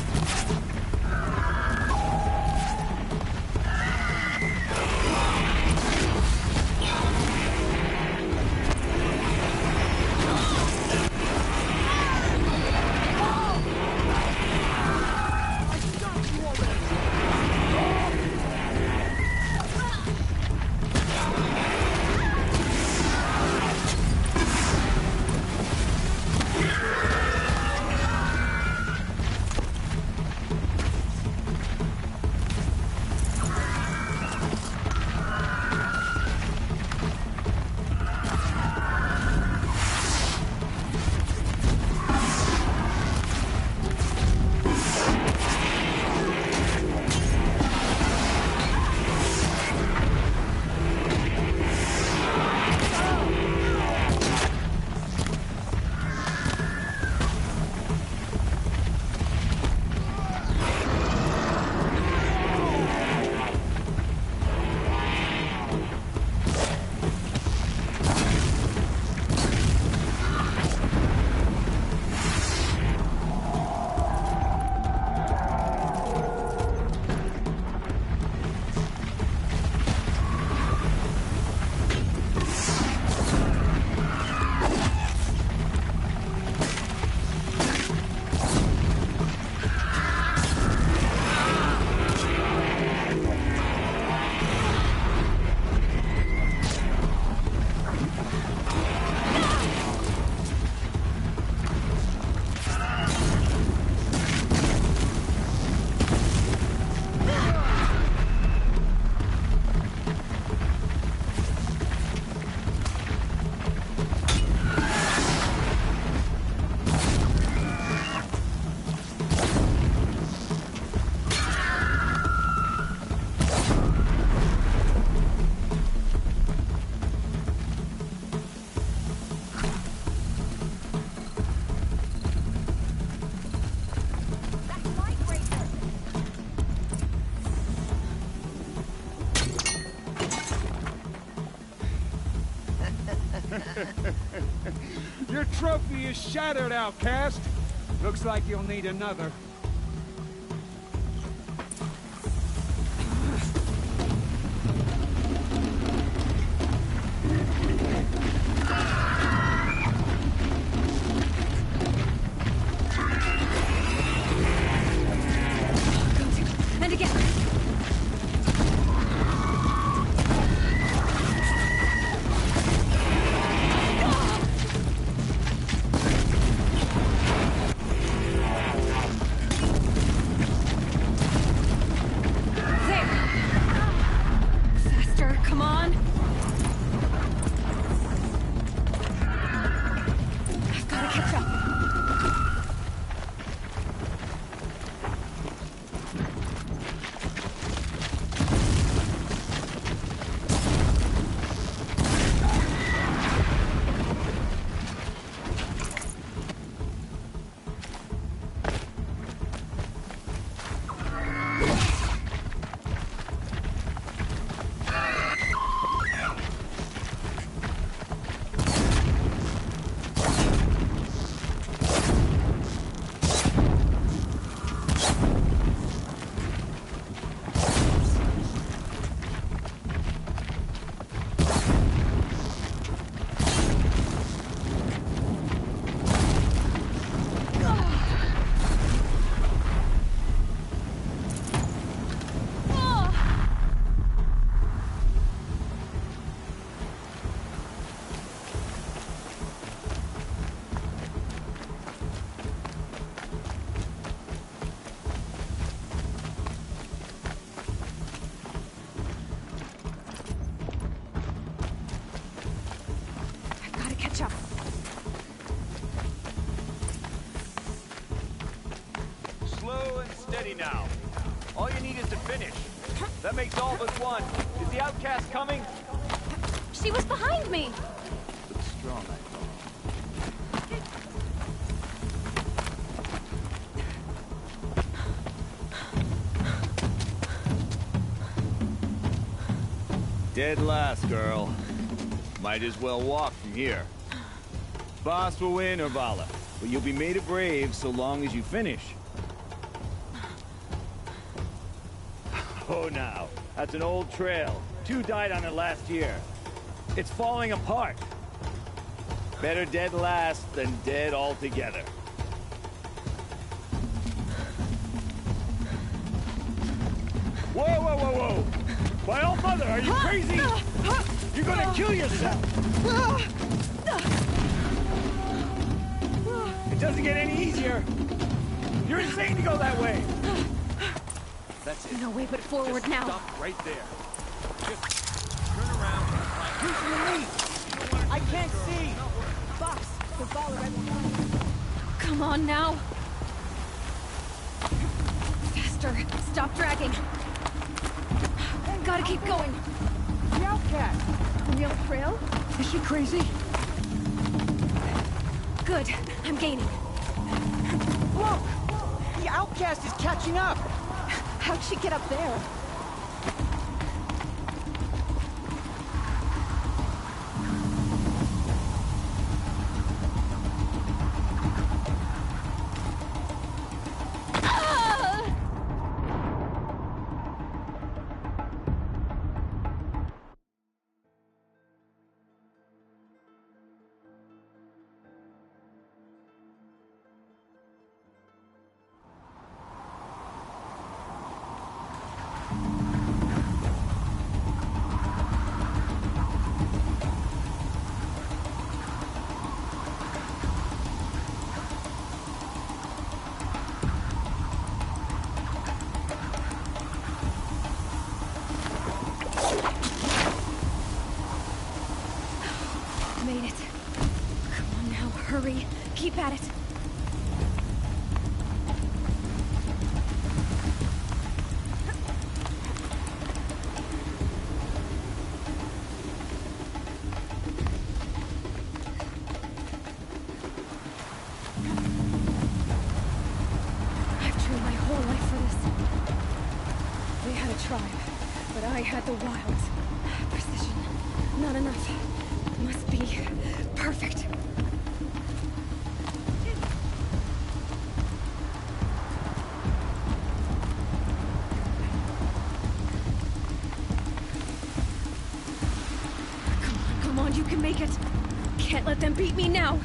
Your trophy is shattered, outcast. Looks like you'll need another. And again. catch up. Slow and steady now. All you need is to finish. That makes all but one. Is the outcast coming? She was behind me! Looks strong, I thought. Dead last, girl. Might as well walk from here. Boss will win, Urvala, but you'll be made a brave so long as you finish. Oh, now. That's an old trail. 2 died on it last year. It's falling apart. Better dead last than dead altogether. Whoa, whoa, whoa, whoa! My old mother, are you crazy? You're gonna kill yourself! It doesn't get any easier. You're insane to go that way. That's it. No way but forward Just now. Stop right there. Just turn around. Who's in the lead? I can't see! Boss, the ball right behind. Come on now. Faster. Stop dragging. Gotta keep going. The outcast! On the old trail? Is she crazy? Good. I'm gaining. Look! The outcast is catching up! How'd she get up there? Made it. Come on now, hurry. Keep at it. I've trained my whole life for this. They had a tribe, but I had the wilds. Precision. Not enough. Must be perfect. Come on, you can make it. Can't let them beat me now.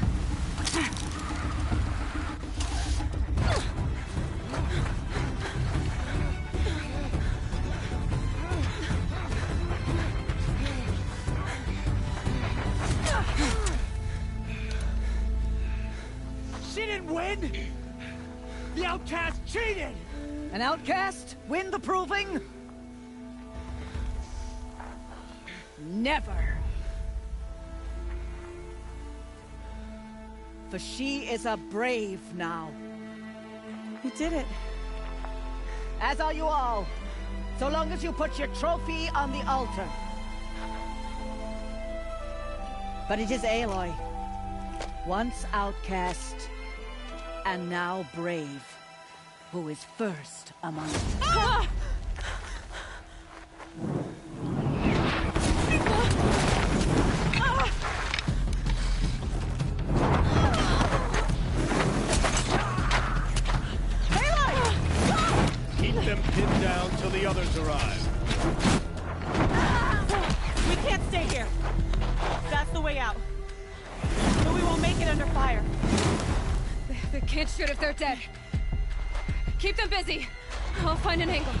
She didn't win! The outcast cheated! An outcast win the proving? Never! For she is a brave now. You did it. As are you all. So long as you put your trophy on the altar. But it is Aloy. Once outcast, and now brave, who is first among us. Ah! Keep them pinned down till the others arrive. We can't stay here. That's the way out. But we won't make it under fire. They can't shoot if they're dead. Keep them busy. I'll find an angle.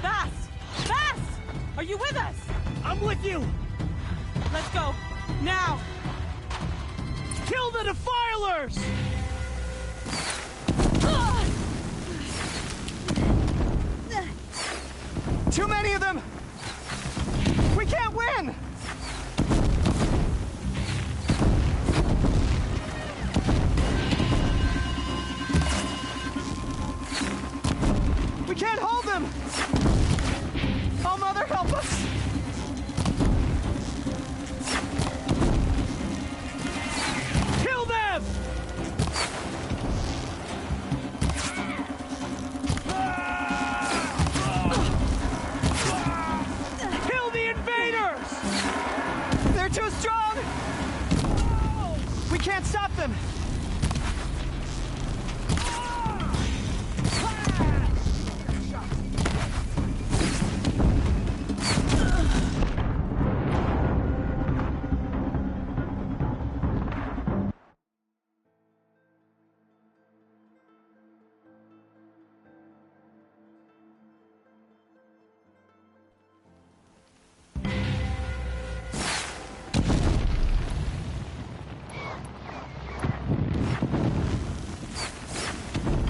Fast! Fast! Are you with us? I'm with you! Let's go. Now! Kill the defilers! Too many of them! We can't win! We can't stop them!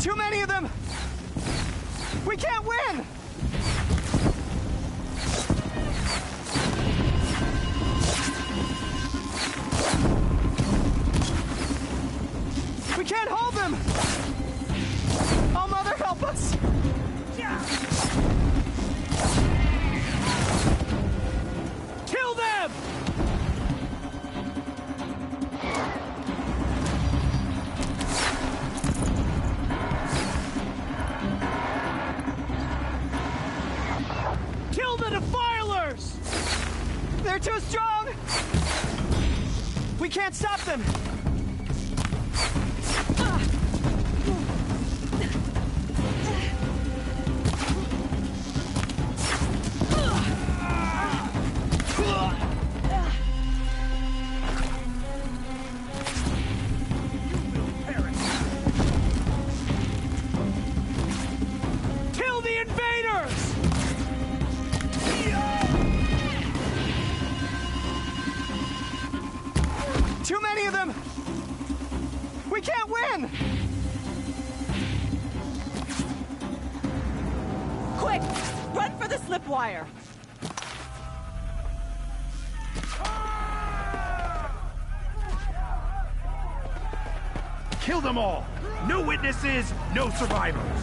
Too many of them! We can't win! We can't hold them! Oh, Mother, help us! Kill them! Kill the Defilers! They're too strong! We can't stop them! Kill the invaders! Too many of them! We can't win! Quick! Run for the slipwire! Kill them all! No witnesses, no survivors!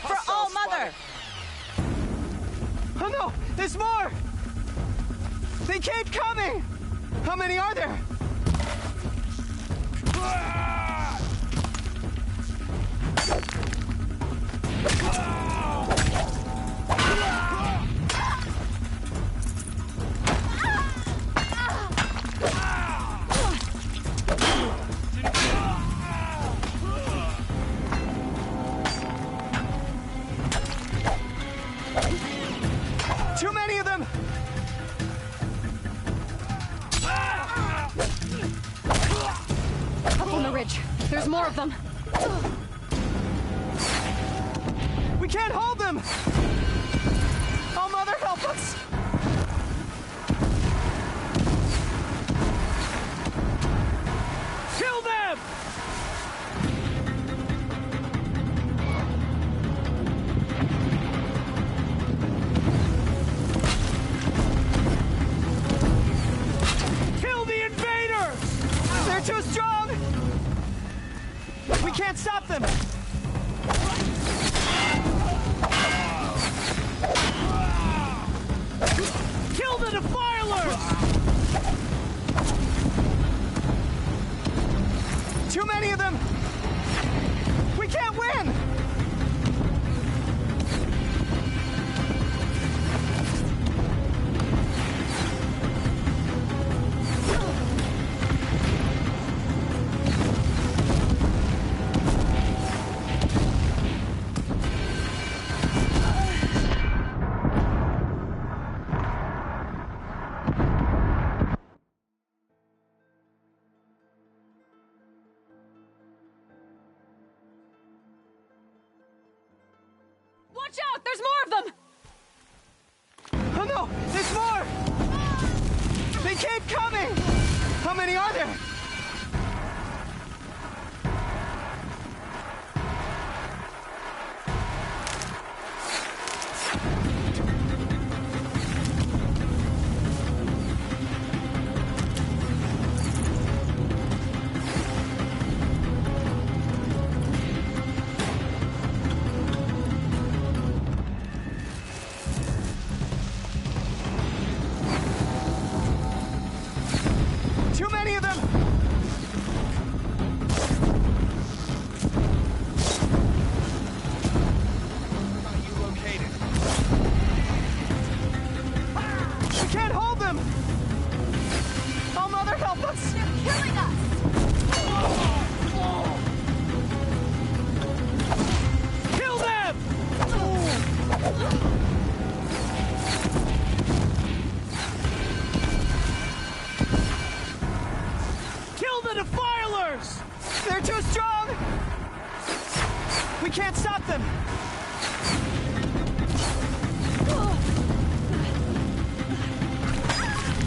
For All Mother! Oh no! There's more! They keep coming! How many are there? Too many of them! Up on the ridge. There's more of them. We can't hold them! Oh, Mother, help us! Kill them! Kill the invaders! They're too strong! We can't stop them! Kill the Defilers! Too many of them! We can't win! Watch out! There's more of them! Oh no! There's more! They keep coming! How many are there? Too many of them! We can't stop them!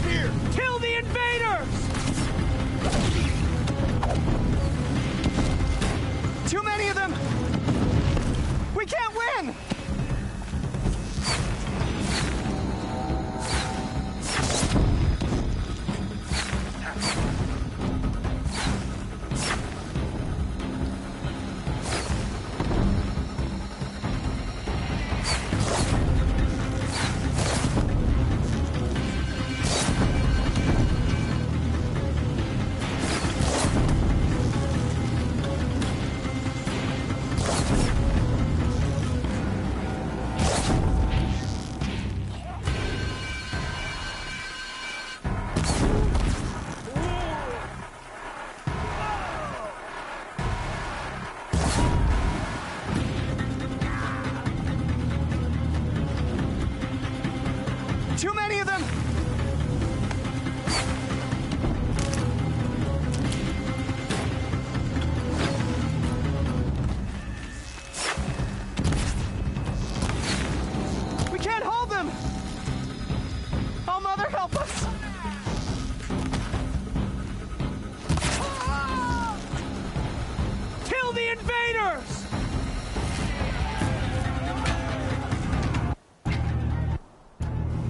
Here! Kill the invaders! Too many of them! We can't win! Too many of them! We can't hold them! Oh, Mother, help us! Kill the invaders!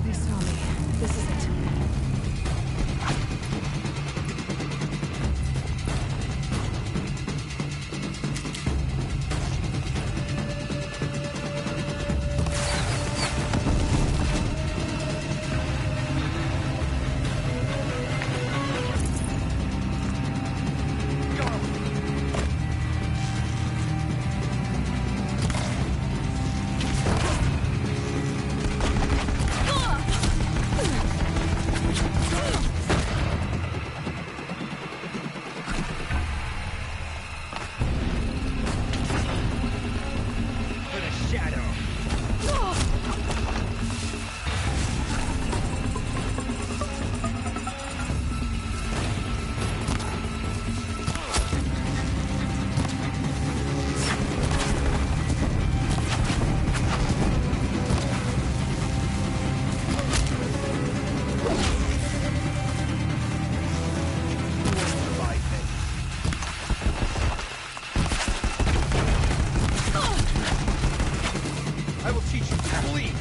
They saw me. This is it. I will teach you to bleed.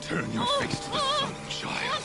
Turn your face to the sun, child.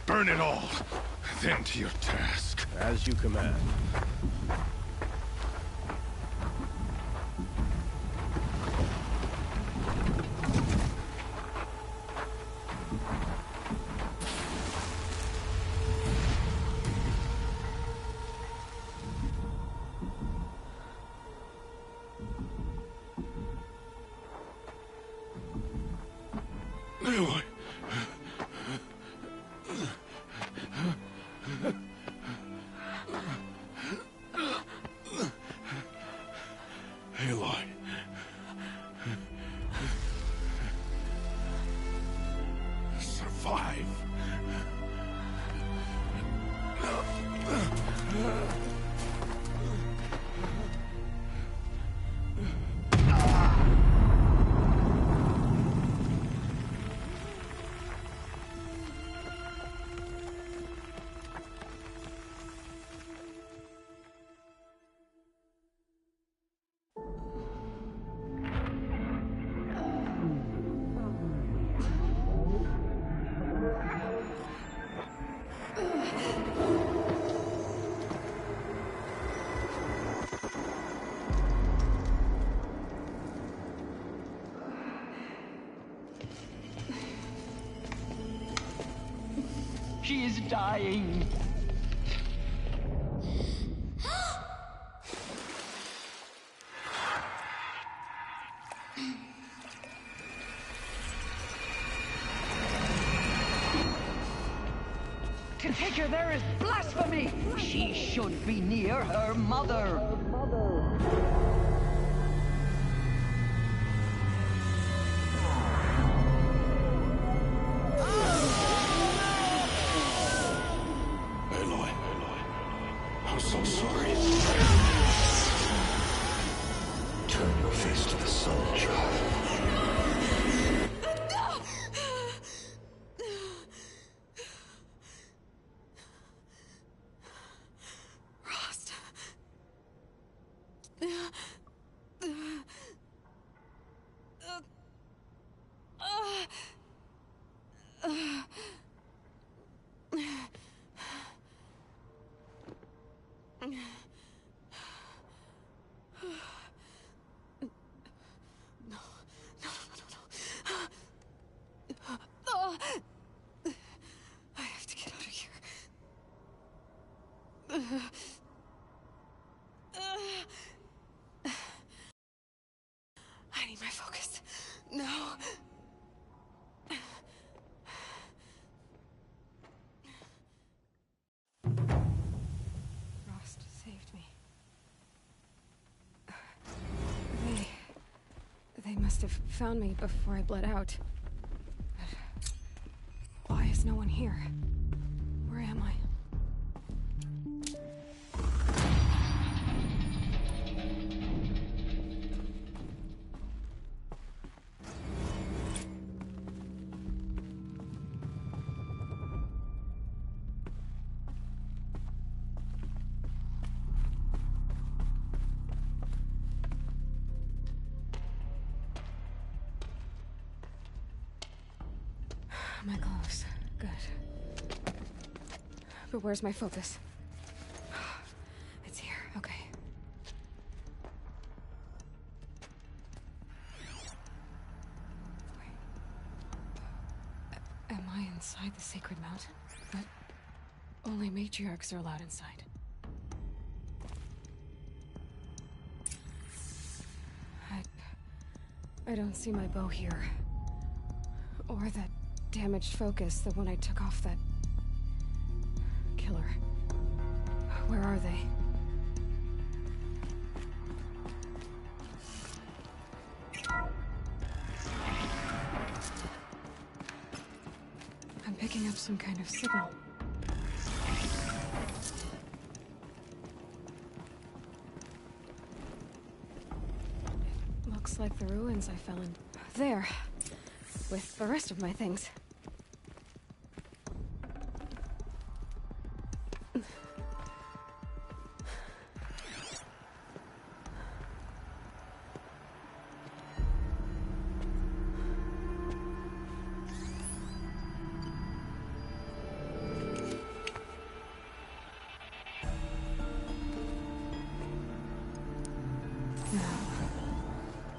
Burn it all, then to your task. As you command. Aloy. Aloy. Survive. She is dying. To take her there is blasphemy. She should be near her mother. I'm so sorry. Turn your face to the sun, child. Rost. I have to get out of here. I need my focus. No. Rost saved me. They must have found me before I bled out. Why is no one here? Where am I? My gloves. Good. But where's my focus? It's here. Okay. Wait. Am I inside the sacred mountain? But only matriarchs are allowed inside. I don't see my bow here. Or that damaged focus, the one I took off that killer. Where are they? I'm picking up some kind of signal. Looks like the ruins I fell in. There. With the rest of my things.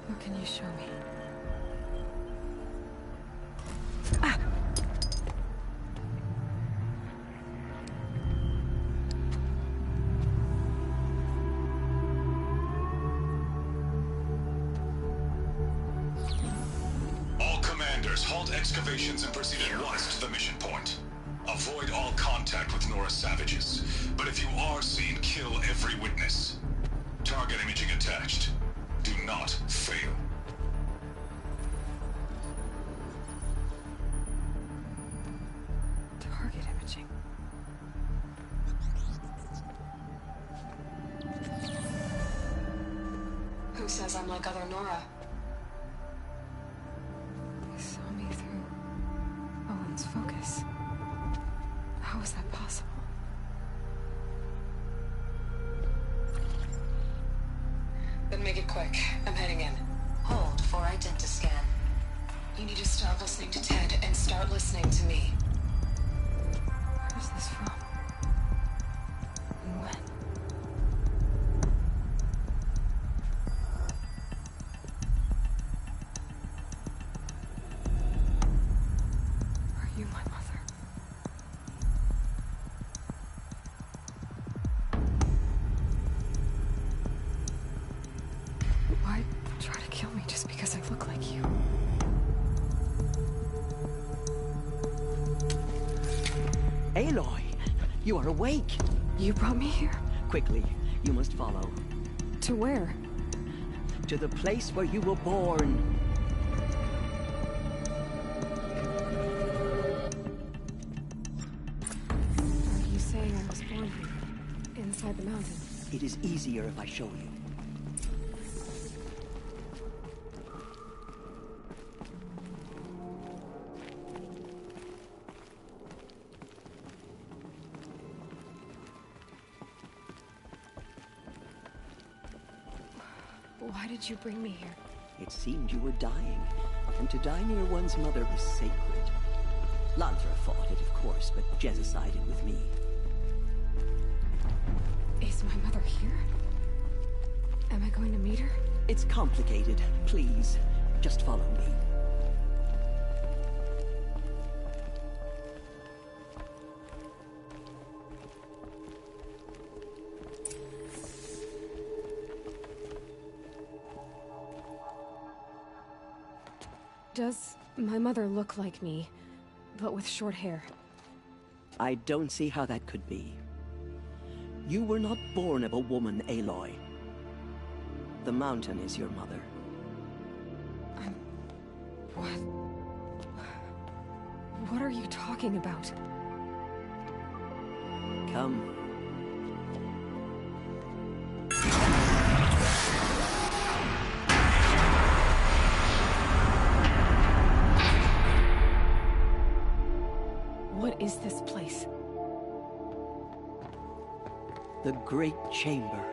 What can you show me? All commanders, halt excavations and proceed at once to the mission point. Avoid all contact with Nora savages, but if you are seen, kill every witness. Target imaging attached. Do not fail. Target imaging. Who says I'm like other Nora? They saw me through Owen's focus. How is that possible? Then make it quick. I'm heading in. Hold for identiscan. You need to stop listening to Ted and start listening to me. Where's this from? And when? Are you my mother? Why try to kill me just because I look like you? Aloy, you are awake. You brought me here? Quickly, you must follow. To where? To the place where you were born. Are you saying I was born here? Inside the mountain? It is easier if I show you. Why did you bring me here? It seemed you were dying, and to die near one's mother is sacred. Lanthra fought it, of course, but Jezza sided with me. Is my mother here? Am I going to meet her? It's complicated. Please, just follow me. Does my mother look like me, but with short hair? I don't see how that could be. You were not born of a woman, Aloy. The mountain is your mother. What? What are you talking about? Come. What is this place? The Great Chamber,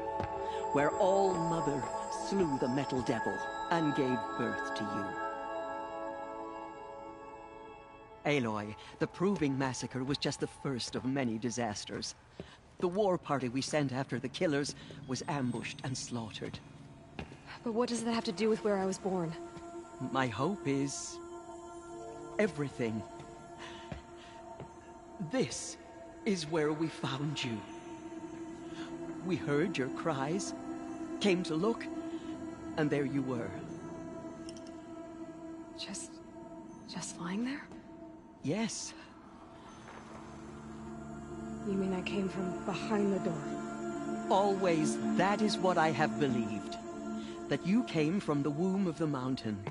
where All Mother slew the Metal Devil and gave birth to you. Aloy, the Proving Massacre was just the first of many disasters. The war party we sent after the killers was ambushed and slaughtered. But what does that have to do with where I was born? My hope is everything. This is where we found you. We heard your cries, came to look, and there you were. Just lying there? Yes. You mean I came from behind the door? Always, that is what I have believed. That you came from the womb of the mountain.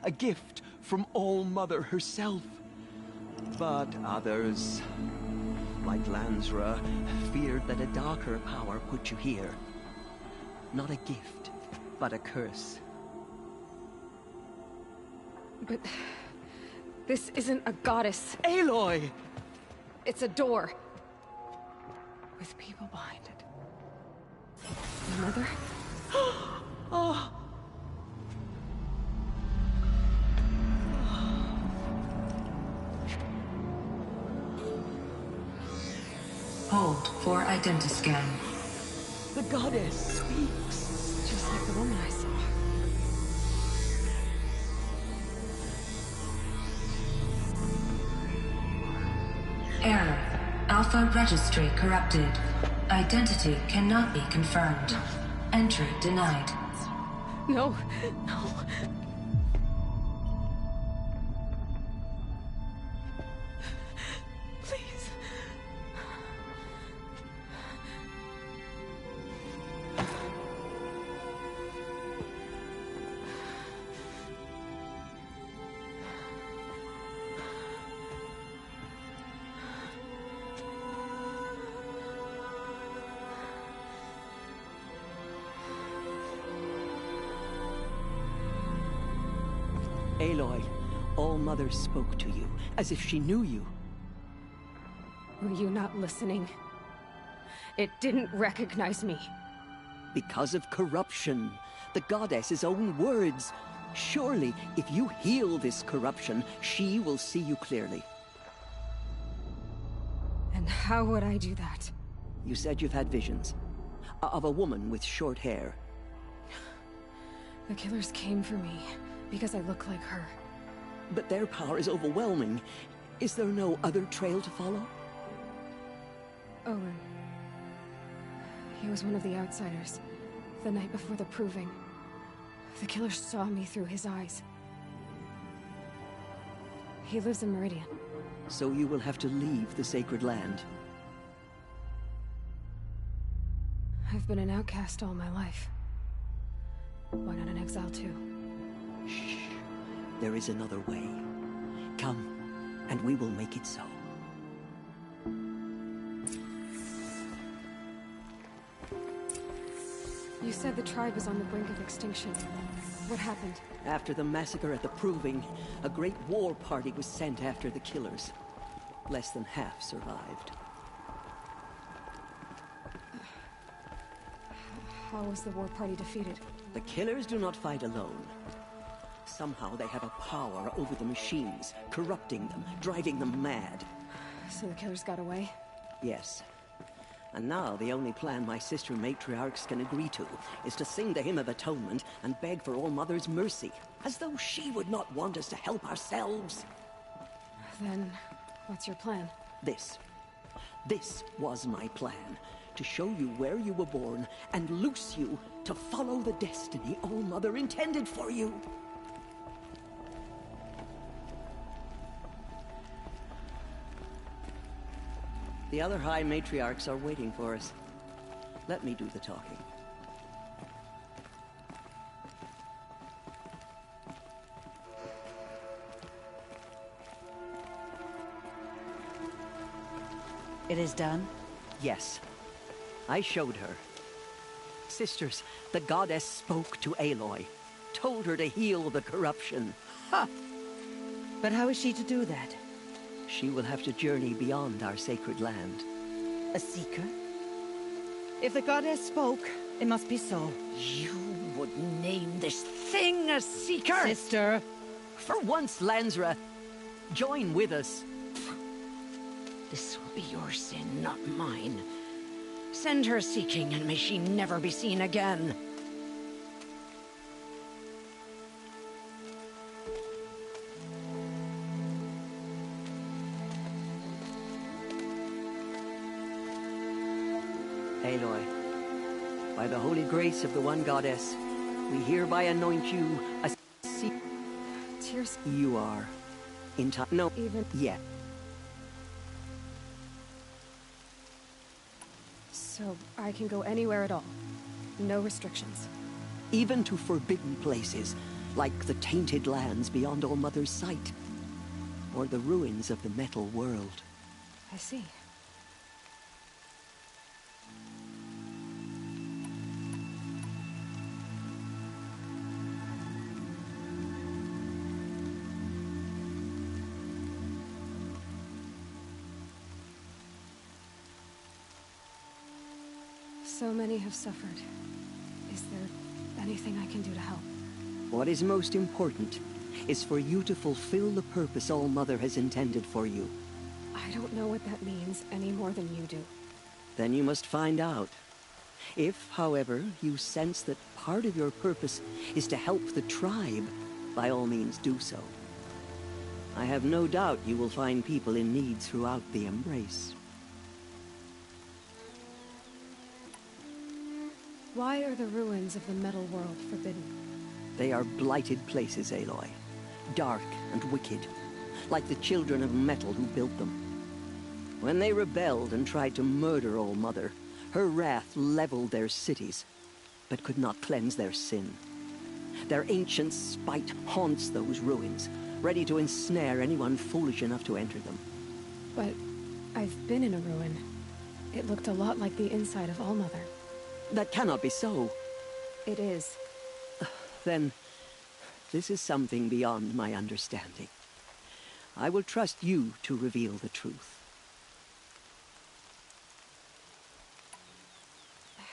A gift from All Mother herself. But others, like Lansra, feared that a darker power put you here. Not a gift, but a curse. But this isn't a goddess. Aloy! It's a door. With people behind it. My mother? Oh! Hold for identiscan. The goddess speaks. Just like the woman I saw. Error. Alpha registry corrupted. Identity cannot be confirmed. Entry denied. No, no. Please. Aloy, All-Mother spoke to you, as if she knew you. Were you not listening? It didn't recognize me. Because of corruption. The goddess's own words. Surely, if you heal this corruption, she will see you clearly. And how would I do that? You said you've had visions. Of a woman with short hair. The killers came for me. Because I look like her. But their power is overwhelming. Is there no other trail to follow? Owen. He was one of the outsiders. The night before the proving. The killers saw me through his eyes. He lives in Meridian. So you will have to leave the sacred land. I've been an outcast all my life. Why not an exile too? Shh. There is another way. Come, and we will make it so. You said the tribe is on the brink of extinction. What happened? After the massacre at the Proving, a great war party was sent after the killers. Less than half survived. How was the war party defeated? The killers do not fight alone. Somehow they have a power over the machines, corrupting them, driving them mad. So the killers got away? Yes. And now the only plan my sister matriarchs can agree to is to sing the Hymn of Atonement and beg for All-Mother's mercy, as though she would not want us to help ourselves. Then, what's your plan? This. This was my plan. To show you where you were born and loose you to follow the destiny All-Mother intended for you. The other High Matriarchs are waiting for us. Let me do the talking. It is done? Yes. I showed her. Sisters, the goddess spoke to Aloy. Told her to heal the corruption. Ha! But how is she to do that? She will have to journey beyond our sacred land. A seeker? If the goddess spoke, it must be so. You would name this thing a seeker? Sister! For once, Lansra, join with us. This will be your sin, not mine. Send her seeking, and may she never be seen again. Aloy, by the holy grace of the one goddess, we hereby anoint you a seeker. Tears. You are in time. No, even yet. So I can go anywhere at all. No restrictions. Even to forbidden places, like the tainted lands beyond All-Mother's sight. Or the ruins of the metal world. I see. So many have suffered. Is there anything I can do to help? What is most important is for you to fulfill the purpose All-Mother has intended for you. I don't know what that means any more than you do. Then you must find out. If, however, you sense that part of your purpose is to help the tribe, by all means do so. I have no doubt you will find people in need throughout the Embrace. Why are the ruins of the Metal World forbidden? They are blighted places, Aloy. Dark and wicked, like the children of metal who built them. When they rebelled and tried to murder All-Mother, her wrath leveled their cities, but could not cleanse their sin. Their ancient spite haunts those ruins, ready to ensnare anyone foolish enough to enter them. But I've been in a ruin. It looked a lot like the inside of All-Mother. That cannot be so. It is. Then, this is something beyond my understanding. I will trust you to reveal the truth.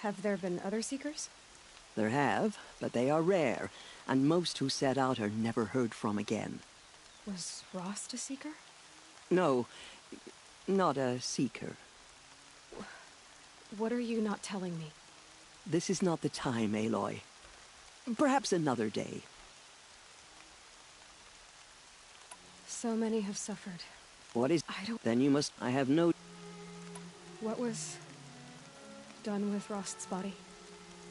Have there been other Seekers? There have, but they are rare, and most who set out are never heard from again. Was Rost a Seeker? No, not a Seeker. What are you not telling me? This is not the time, Aloy. Perhaps another day. So many have suffered. What is... I don't... Then you must... I have no... What was done with Rost's body?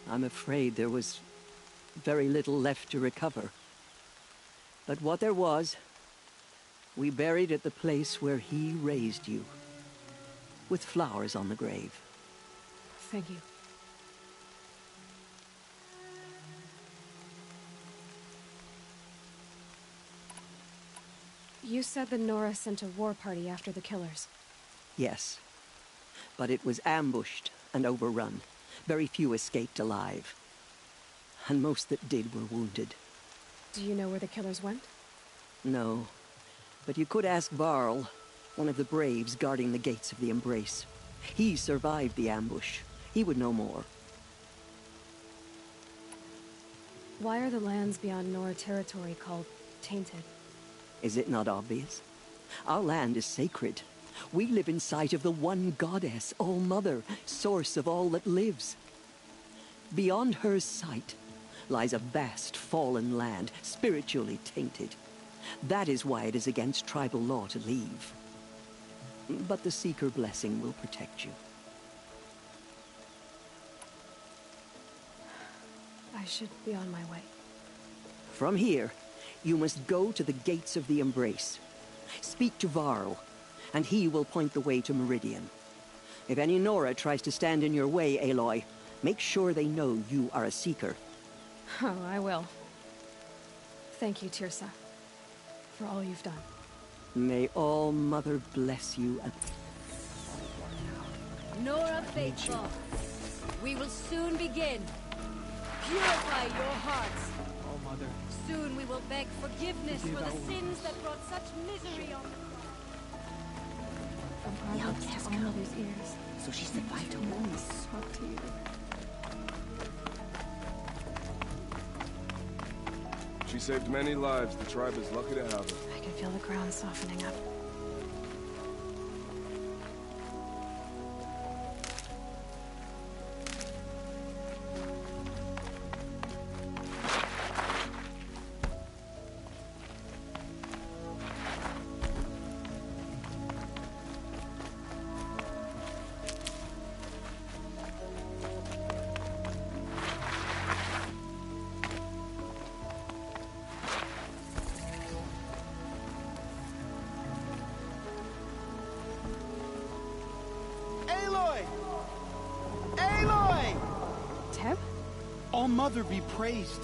I'm afraid there was very little left to recover. But what there was, we buried at the place where he raised you, with flowers on the grave. Thank you. You said the Nora sent a war party after the killers. Yes, but it was ambushed and overrun. Very few escaped alive. And most that did were wounded. Do you know where the killers went? No, but you could ask Varl, one of the Braves guarding the gates of the Embrace. He survived the ambush. He would know more. Why are the lands beyond Nora territory called tainted? Is it not obvious? Our land is sacred. We live in sight of the one goddess, All-Mother, source of all that lives. Beyond her sight lies a vast fallen land, spiritually tainted. That is why it is against tribal law to leave. But the Seeker blessing will protect you. I should be on my way. From here, you must go to the gates of the Embrace. Speak to Varl, and he will point the way to Meridian. If any Nora tries to stand in your way, Aloy, make sure they know you are a Seeker. Oh, I will. Thank you, Teersa, for all you've done. May All-Mother bless you and... Nora Faithful, we will soon begin. Purify your hearts. Oh, Mother. Soon we will beg forgiveness for the sins that brought such misery on the From our lips to All-Mother's ears. So she said bye to only spoke to you. She saved many lives. The tribe is lucky to have her. I can feel the ground softening up. Teb? All-Mother be praised.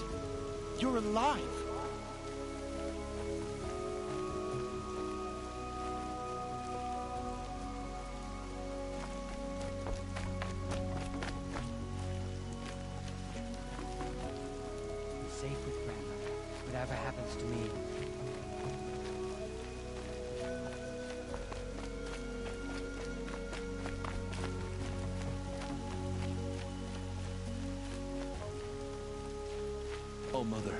You're alive. Be safe with grandmother, whatever happens to me. All Mother.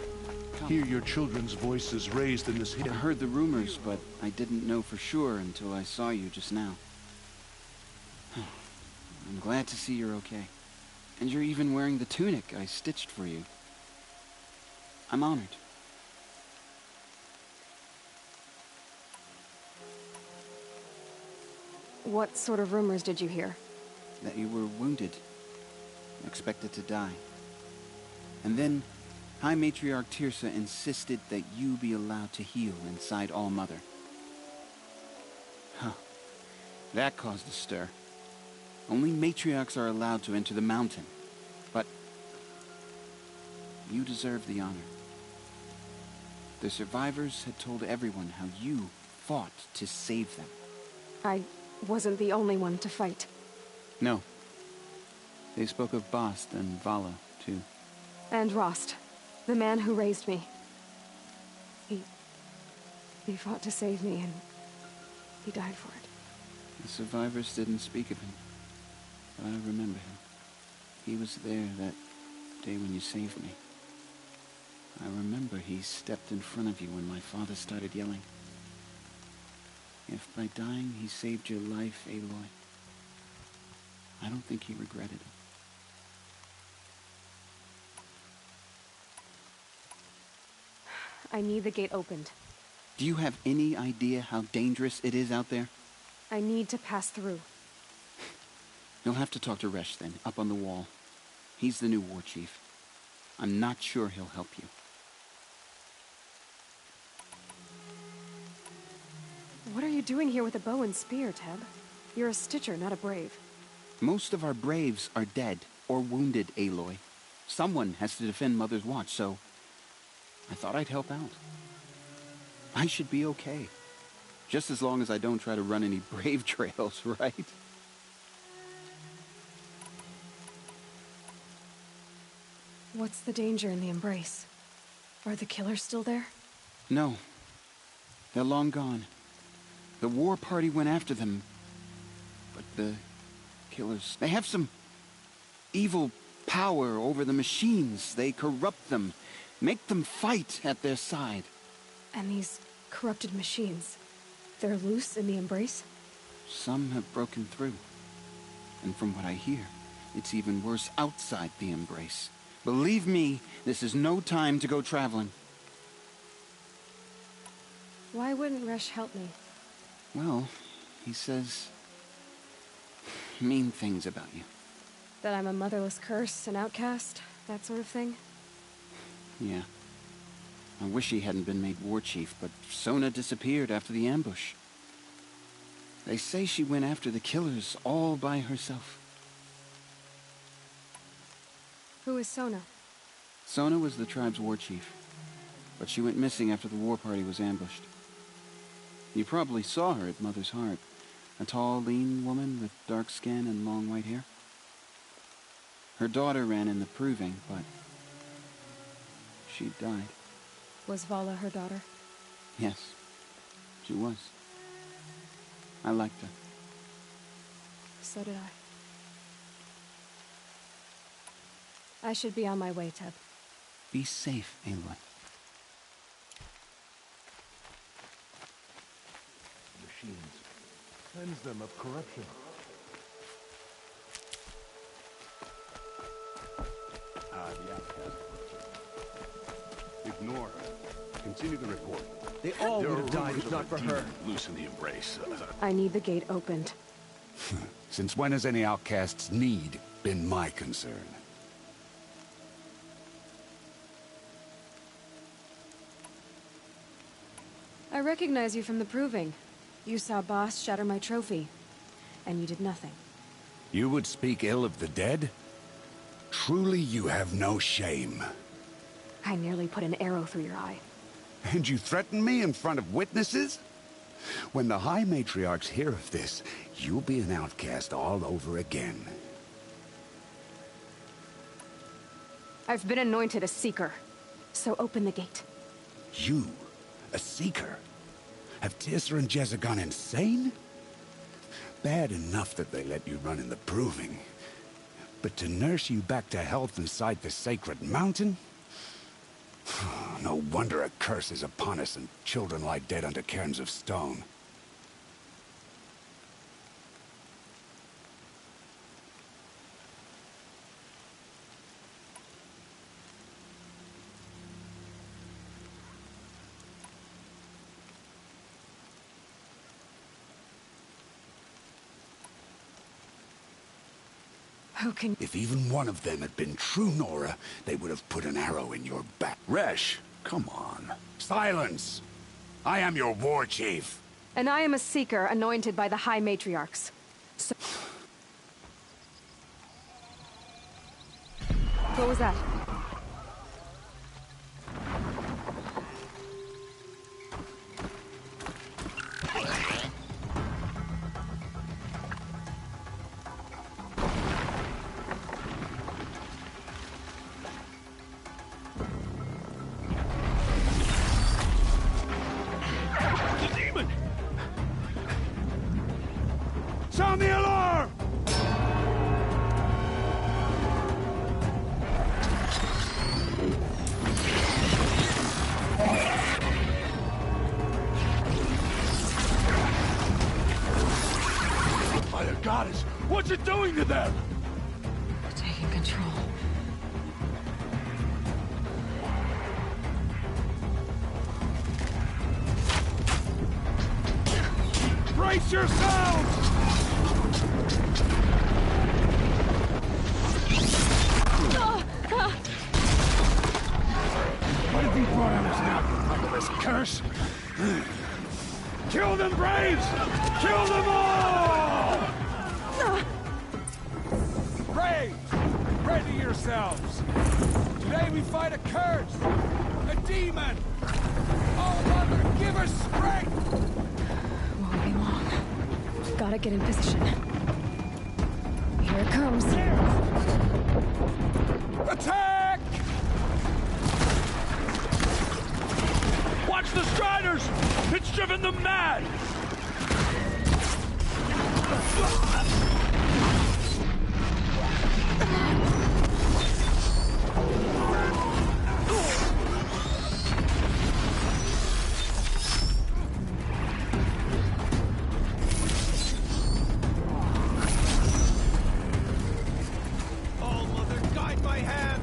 Hear your children's voices raised in this I hymn. heard the rumors, but I didn't know for sure until I saw you just now. I'm glad to see you're okay. And you're even wearing the tunic I stitched for you. I'm honored. What sort of rumors did you hear? That you were wounded. Expected to die. And then High Matriarch Teersa insisted that you be allowed to heal inside All Mother. Huh. That caused a stir. Only matriarchs are allowed to enter the mountain. But you deserve the honor. The survivors had told everyone how you fought to save them. I wasn't the only one to fight. No. They spoke of Bast and Vala, too. And Rost, the man who raised me. He fought to save me, and he died for it. The survivors didn't speak of him, but I remember him. He was there that day when you saved me. I remember he stepped in front of you when my father started yelling. If by dying he saved your life, Aloy, I don't think he regretted it. I need the gate opened. Do you have any idea how dangerous it is out there? I need to pass through. You'll have to talk to Resh then, up on the wall. He's the new war chief. I'm not sure he'll help you. What are you doing here with a bow and spear, Teb? You're a Stitcher, not a Brave. Most of our Braves are dead or wounded, Aloy. Someone has to defend Mother's Watch, so I thought I'd help out. I should be okay. Just as long as I don't try to run any Brave trails, right? What's the danger in the Embrace? Are the killers still there? No. They're long gone. The war party went after them. But the killers, they have some evil power over the machines. They corrupt them, make them fight at their side. And these corrupted machines, they're loose in the Embrace? Some have broken through. And from what I hear, it's even worse outside the Embrace. Believe me, this is no time to go traveling. Why wouldn't Resh help me? Well, he says mean things about you. That I'm a motherless curse, an outcast, that sort of thing? Yeah. I wish he hadn't been made war chief, but Sona disappeared after the ambush. They say she went after the killers all by herself. Who is Sona? Sona was the tribe's war chief, but she went missing after the war party was ambushed. You probably saw her at Mother's Heart. A tall, lean woman with dark skin and long white hair. Her daughter ran in the Proving, but she died. Was Vala her daughter? Yes, she was. I liked her. So did I. I should be on my way, Teb. Be safe, Aloy. Machines. Cleanse them of corruption. The outcast. Ignore her. Continue the report. They all would have died if not for her. Loose in the Embrace. I need the gate opened. Since when has any outcast's need been my concern? I recognize you from the Proving. You saw Bast shatter my trophy, and you did nothing. You would speak ill of the dead? Truly you have no shame. I nearly put an arrow through your eye. And you threaten me in front of witnesses? When the High Matriarchs hear of this, you'll be an outcast all over again. I've been anointed a Seeker, so open the gate. You? A Seeker? Have Teersa and Jezza gone insane? Bad enough that they let you run in the Proving. But to nurse you back to health inside the Sacred Mountain? No wonder a curse is upon us and children lie dead under cairns of stone. If even one of them had been true Nora, they would have put an arrow in your back. Resh, come on. Silence! I am your war chief. And I am a seeker anointed by the High Matriarchs. So... What was that? Sound the alarm! By the goddess, what's it doing to them? Taking control. Brace yourselves! What have you brought on us now, you motherless curse? Kill them, Braves! Kill them all! Braves, ready yourselves. Today we fight a curse, a demon. Oh, Mother, give us strength! Won't be long. Gotta get in position. Here it comes. Attack! Watch the Striders! It's driven them mad! Oh, Mother, guide my hand!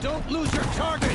Don't lose your target!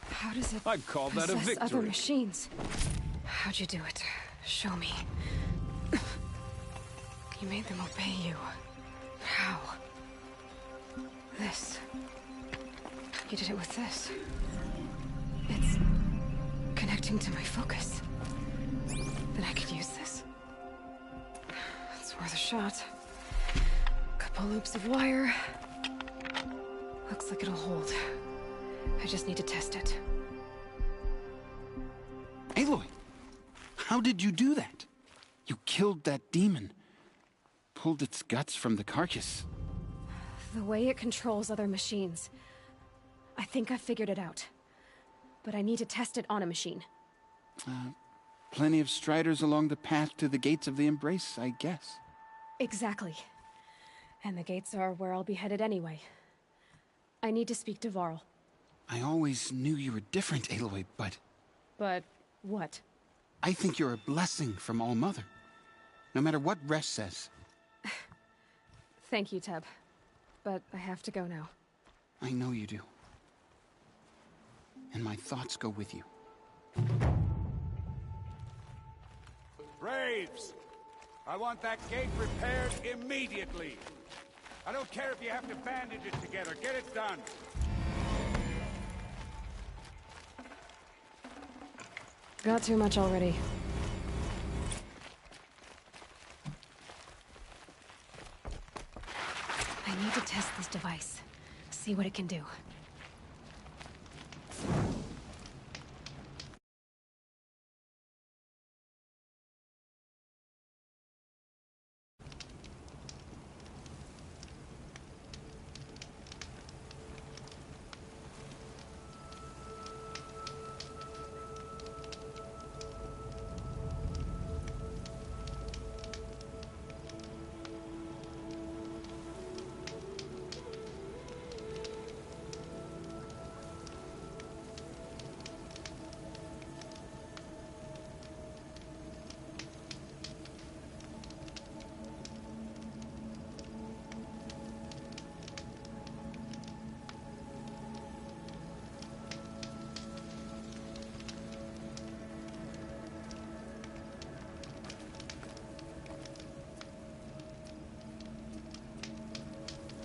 How does it I'd call that a possess victory. other machines? How'd you do it? Show me. You made them obey you. How? This. You did it with this. It's connecting to my focus. Then I could use this. It's worth a shot. Couple loops of wire. Looks like it'll hold. I just need to test it. Aloy! How did you do that? You killed that demon. Pulled its guts from the carcass. The way it controls other machines. I think I figured it out. But I need to test it on a machine. Plenty of striders along the path to the gates of the Embrace, I guess. Exactly. And the gates are where I'll be headed anyway. I need to speak to Varl. I always knew you were different, Aloy, but... But what? I think you're a blessing from All-Mother. No matter what Resh says. Thank you, Teb. But I have to go now. I know you do. And my thoughts go with you. Braves! I want that gate repaired immediately. I don't care if you have to bandage it together. Get it done. Got too much already. I need to test this device. See what it can do.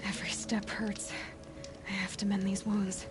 Every step hurts. I have to mend these wounds.